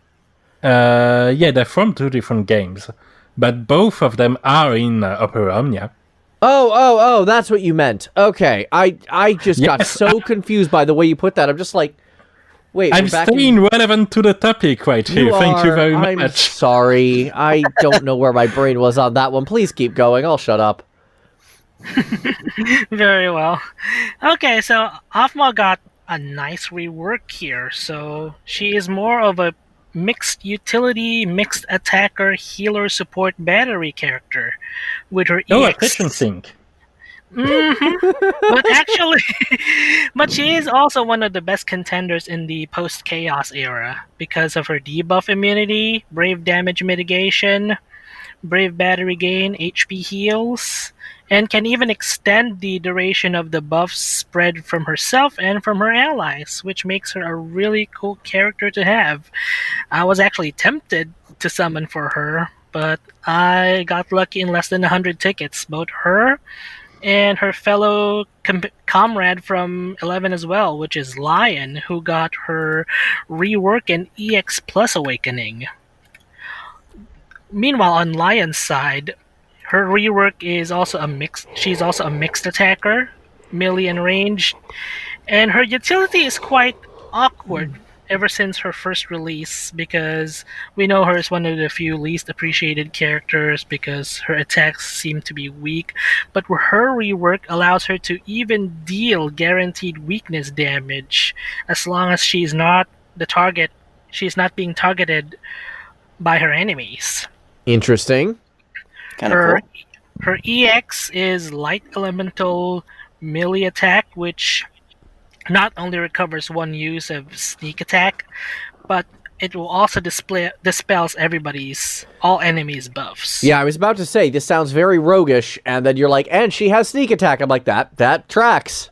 Yeah, they're from two different games, but both of them are in Opera Omnia. Oh, that's what you meant. Okay, I just got so confused by the way you put that. I'm just like, wait. I'm staying relevant to the topic right here. Thank you very much. I'm sorry. I don't know where my brain was on that one. Please keep going. I'll shut up. Very well. Okay, so Offmao got a nice rework here. So she is more of a mixed utility, mixed attacker, healer, support, battery character with her a EX. kitchen sink. But actually, but she is also one of the best contenders in the post-chaos era because of her debuff immunity, brave damage mitigation, brave battery gain, HP heals, and can even extend the duration of the buffs spread from herself and from her allies, which makes her a really cool character to have. I was actually tempted to summon for her, but I got lucky in less than 100 tickets. Both her and her fellow comrade from 11 as well, which is Lion, who got her rework and EX Plus Awakening. Meanwhile, on Lion's side, her rework is also a mixed. She's also a mixed attacker, melee and ranged, and her utility is quite awkward ever since her first release because we know her as one of the few least appreciated characters because her attacks seem to be weak. But her rework allows her to even deal guaranteed weakness damage as long as she's not the target. She's not being targeted by her enemies. Interesting. Kind of cool. Her EX is Light Elemental melee attack, which not only recovers one use of sneak attack, but it will also dispels all enemies' buffs. Yeah, I was about to say, this sounds very roguish, and then you're like, and she has sneak attack. I'm like, that tracks.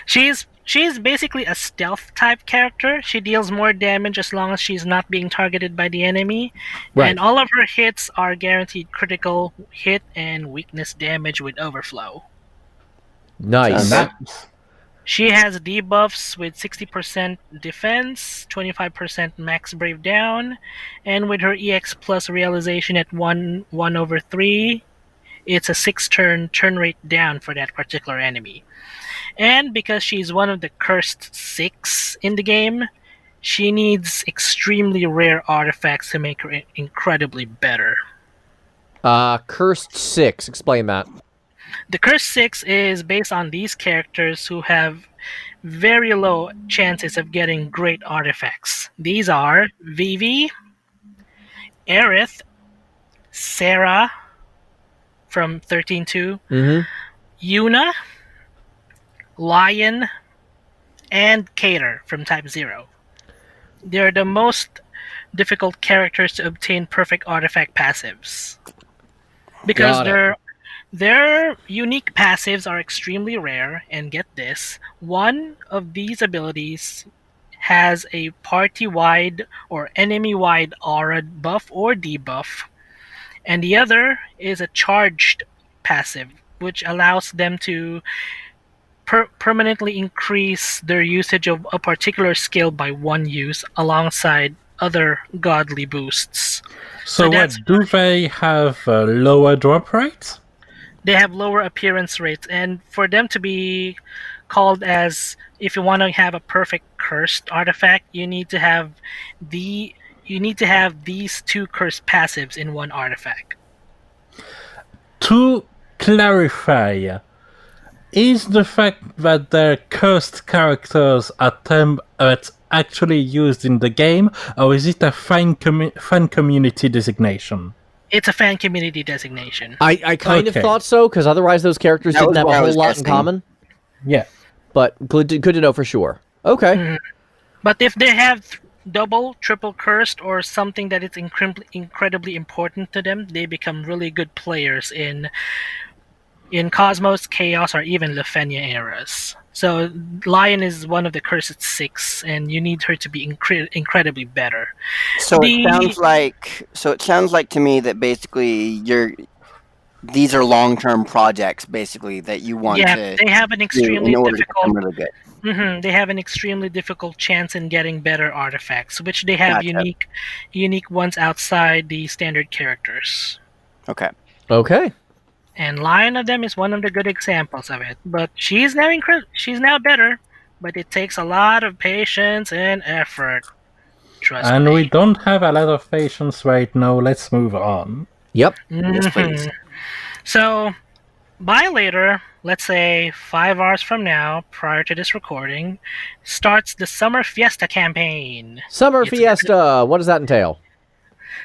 She's basically a stealth type character. She deals more damage as long as she's not being targeted by the enemy. Right. And all of her hits are guaranteed critical hit and weakness damage with overflow. Nice. She has debuffs with 60% defense, 25% max brave down, and with her EX plus realization at 1/3, it's a 6-turn rate down for that particular enemy. And because she's one of the cursed 6 in the game, she needs extremely rare artifacts to make her incredibly better. Cursed 6, explain that. The cursed 6 is based on these characters who have very low chances of getting great artifacts. These are Vivi, Aerith, Sarah from 13-2, Yuna, Lion, and Cater from Type 0. They're the most difficult characters to obtain perfect artifact passives. Because their unique passives are extremely rare, and get this, one of these abilities has a party-wide or enemy-wide aura buff or debuff, and the other is a charged passive, which allows them to permanently increase their usage of a particular skill by 1 use alongside other godly boosts. So what, do they have lower drop rates? They have lower appearance rates, and for them to be called as, if you want to have a perfect cursed artifact, you need to have these 2 cursed passives in one artifact. To clarify, is the fact that they're cursed characters a term that's actually used in the game, or is it a fan community designation? It's a fan community designation. I kind of thought so, because otherwise those characters didn't have a whole lot in common. Yeah. But good to know for sure. Okay. Mm-hmm. But if they have double, triple cursed, or something that is incredibly important to them, they become really good players in Cosmos, Chaos, or even Lefenia eras. So Lion is one of the cursed 6, and you need her to be incredibly better. So it sounds like to me that basically these are long-term projects, basically, that you want to. Yeah, they have an extremely difficult. Really good. Mm-hmm, they have an extremely difficult chance in getting better artifacts, which they have unique ones outside the standard characters. Okay. And Lion of them is one of the good examples of it. But she's now better, but it takes a lot of patience and effort. Trust me. We don't have a lot of patience right now. Let's move on. Yep. Mm-hmm. Yes, please. So, by later, let's say 5 hours from now, prior to this recording, starts the Summer Fiesta campaign. Summer Fiesta! What does that entail?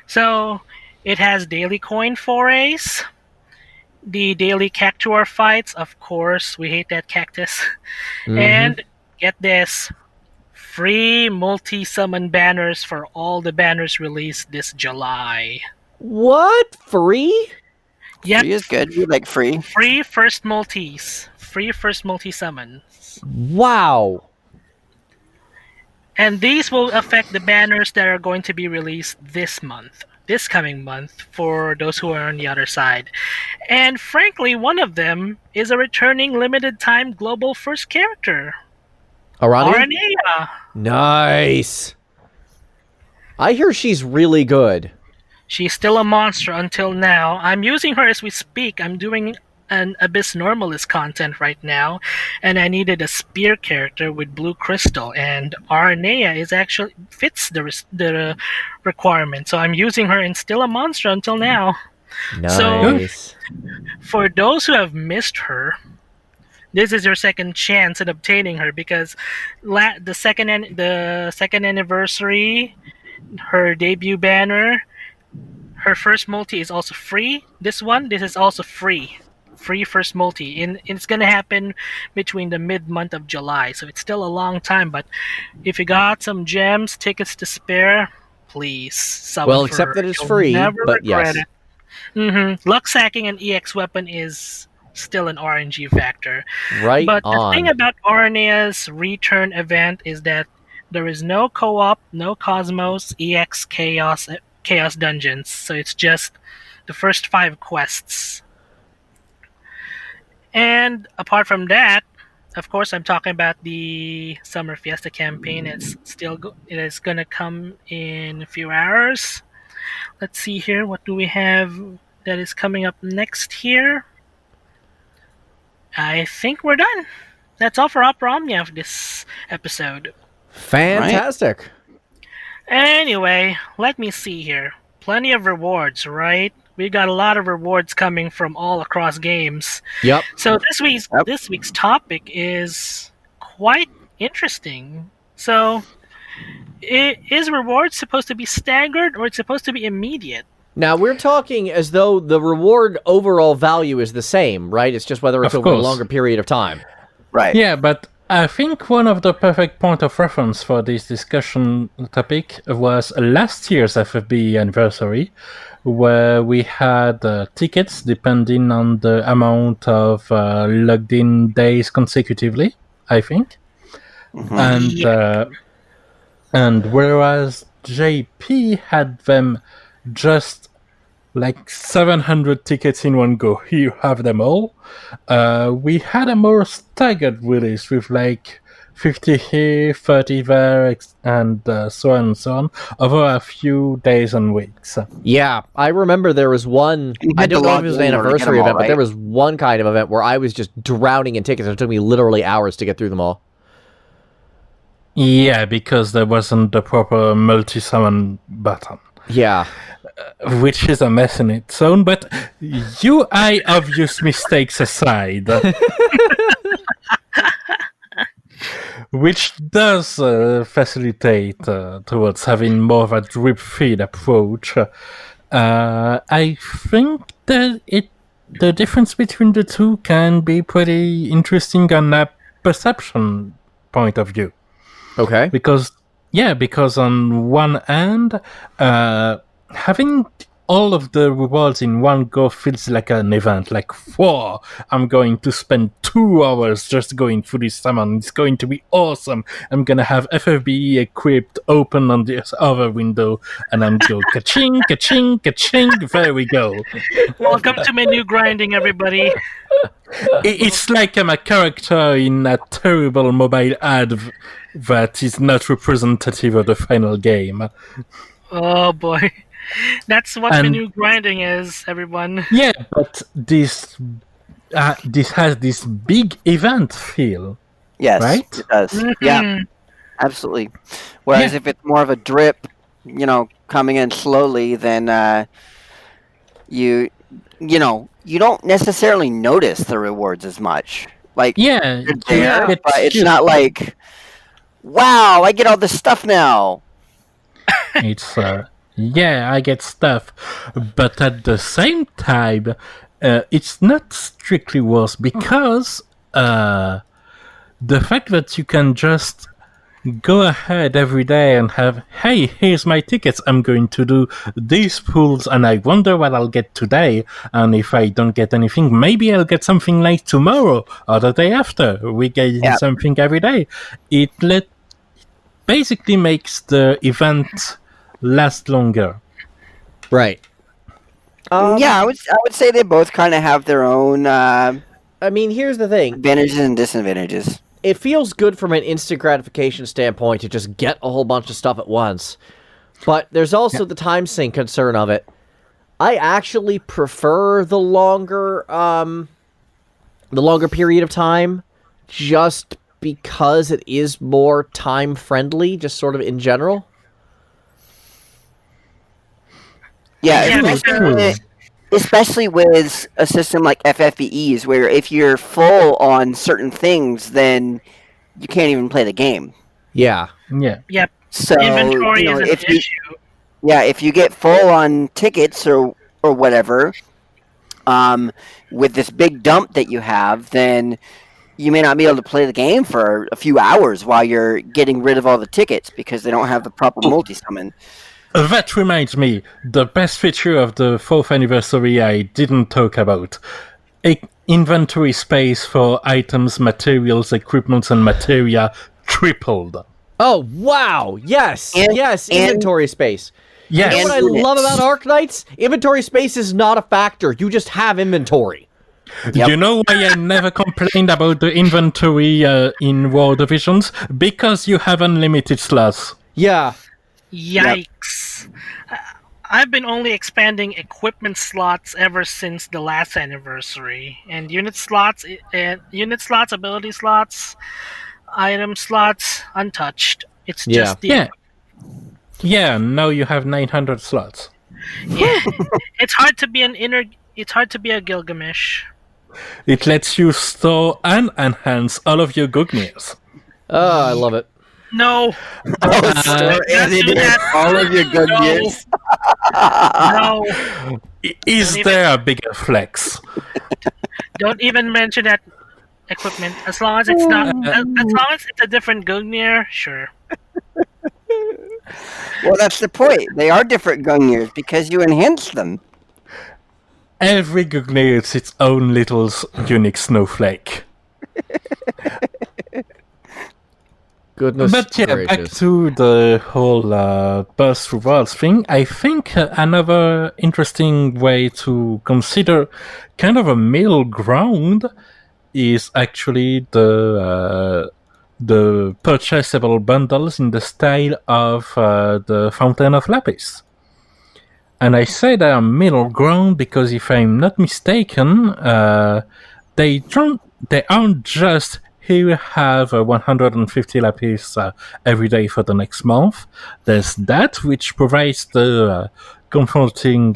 So, it has daily coin forays, the daily Cactuar fights, of course, we hate that cactus, and, get this, free multi-summon banners for all the banners released this July. What? Free? Yep. Free is good. We like free. Free first multis. Free first multi-summons. Wow. And these will affect the banners that are going to be released this coming month, for those who are on the other side. And frankly, one of them is a returning limited time global first character. Arnia. Nice. I hear she's really good. She's still a monster until now. I'm using her as we speak. I'm doing an Abyss Normalist content right now, and I needed a spear character with blue crystal, and Arnea fits the requirement. So I'm using her and still a monster until now. Nice. So, for those who have missed her, this is your second chance at obtaining her, because the second anniversary, her debut banner, her first multi is also free. This is also free. Free first multi. And it's going to happen between the mid-month of July. So it's still a long time. But if you got some gems, tickets to spare, please sub Well, except that it's free, but yes. Luck sacking and EX weapon is still an RNG factor. Right But on. the thing about Arnea's return event is that there is no co-op, no Cosmos, EX, Chaos dungeons, so it's just the first 5 quests. And apart from that, of course, I'm talking about the Summer Fiesta campaign. It is gonna come in a few hours. Let's see here. What do we have that is coming up next here? I think we're done. That's all for Opera Omnia for this episode. Fantastic. Right. Anyway, let me see here. Plenty of rewards, right? We got a lot of rewards coming from all across games. Yep. So this week's topic is quite interesting. So, is reward supposed to be staggered, or it's supposed to be immediate? Now, we're talking as though the reward overall value is the same, right? It's just whether it's over a longer period of time. Right. Yeah, but I think one of the perfect point of reference for this discussion topic was last year's FFBE anniversary, where we had tickets depending on the amount of logged in days consecutively, I think. And And whereas JP had them just like 700 tickets in one go, you have them all. We had a more staggered release with like 50 here, 30 there, and so on and so on, over a few days and weeks. Yeah, I remember there was one, I don't know if it was an anniversary event, but there was one kind of event where I was just drowning in tickets, and it took me literally hours to get through them all. Yeah, because there wasn't the proper multi-summon button. Yeah. Which is a mess in its own, but UI obvious mistakes aside, which does facilitate towards having more of a drip feed approach. I think that the difference between the two can be pretty interesting on a perception point of view. Okay. Because on one hand, having all of the rewards in one go feels like an event. Like, whoa, I'm going to spend 2 hours just going through this summon. It's going to be awesome. I'm going to have FFBE equipped open on this other window, and I'm go ka-ching, ka-ching, ka-ching. There we go. Welcome to menu grinding, everybody. It's like I'm a character in a terrible mobile ad that is not representative of the final game. Oh boy. That's what menu grinding is, everyone. Yeah, but this has this big event feel. Yes, right? It does. Mm-hmm. Yeah, absolutely. Whereas if it's more of a drip, coming in slowly, then you don't necessarily notice the rewards as much. Like, yeah, you're there, but it's not like, wow, I get all this stuff now. It's I get stuff, but at the same time, it's not strictly worse because the fact that you can just go ahead every day and have, hey, here's my tickets, I'm going to do these pools and I wonder what I'll get today, and if I don't get anything, maybe I'll get something like tomorrow or the day after. We get something every day. It basically makes the event last longer. Right. I would say they both kind of have their own here's the thing. Advantages and disadvantages. It feels good from an instant gratification standpoint to just get a whole bunch of stuff at once. But there's also the time sink concern of it. I actually prefer the longer period of time, just because it is more time friendly, just sort of in general. Yeah, especially with a system like FFBEs, where if you're full on certain things, then you can't even play the game. Yeah. Yep. So inventory is an issue. Yeah, if you get full on tickets or whatever, with this big dump that you have, then you may not be able to play the game for a few hours while you're getting rid of all the tickets because they don't have the proper multi-summon. That reminds me, the best feature of the 4th anniversary I didn't talk about. Inventory space for items, materials, equipments, and materia tripled. Oh, wow! Yes! Inventory space. Yes. You know what I love about Arknights? Inventory space is not a factor. You just have inventory. Yep. You know why I never complained about the inventory in World of Visions? Because you have unlimited slots. Yeah. Yikes. Yep. I've been only expanding equipment slots ever since the last anniversary. And unit slots, ability slots, item slots, untouched. It's just Yeah, now you have 900 slots. Yeah. It's hard to be a Gilgamesh. It lets you store and enhance all of your Gugnirs. Oh, I love it. No. All of your good years. No. Is there a bigger flex? Don't even mention that equipment. As long as it's not, as long as it's a different Gungnir, sure. Well, that's the point. They are different Gungnirs because you enhance them. Every Gungnir is its own little unique snowflake. Goodness But yeah, gracious. back to the whole burst rewards thing. I think another interesting way to consider kind of a middle ground is actually the purchasable bundles in the style of the Fountain of Lapis. And I say they are middle ground because if I'm not mistaken, they aren't just here you have 150 lapis every day for the next month. There's that which provides the comforting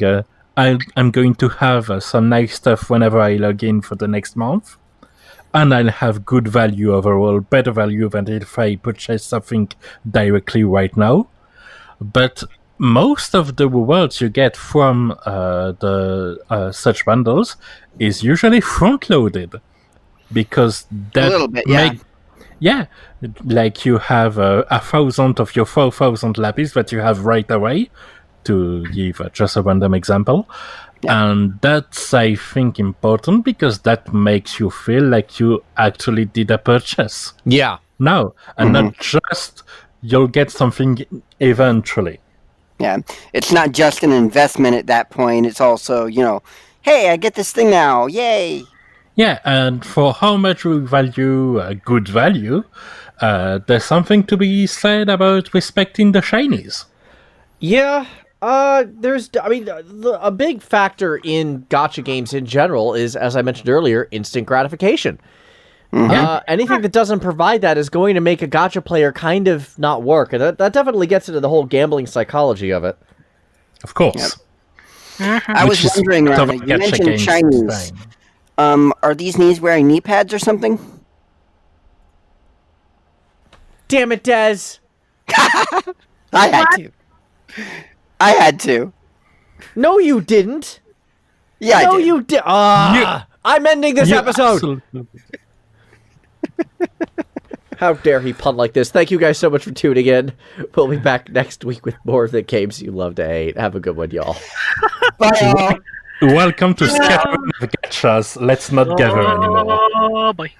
I'm going to have some nice stuff whenever I log in for the next month. And I'll have good value overall, better value than if I purchase something directly right now. But most of the rewards you get from the such bundles is usually front-loaded. Because that a little bit, yeah. Like you have 1,000 of your 4,000 lapis that you have right away, to give just a random example. Yeah. And that's, I think, important because that makes you feel like you actually did a purchase. Yeah. Now, and not just you'll get something eventually. Yeah, it's not just an investment at that point. It's also, hey, I get this thing now. Yay. Yeah, and for how much we value good value, there's something to be said about respecting the shinies. Yeah, a big factor in gacha games in general is, as I mentioned earlier, instant gratification. Anything that doesn't provide that is going to make a gacha player kind of not work, and that definitely gets into the whole gambling psychology of it. Of course. Yep. I was wondering, Rana, you mentioned shinies. Are these knees wearing knee pads or something? Damn it, Dez! I had to. No, you didn't. Yeah, I did. You did. I'm ending this episode. Absolutely. How dare he pun like this? Thank you guys so much for tuning in. We'll be back next week with more of the games you love to hate. Have a good one, y'all. Bye. Welcome to Gathering of Gachas. Let's not gather anymore. Bye.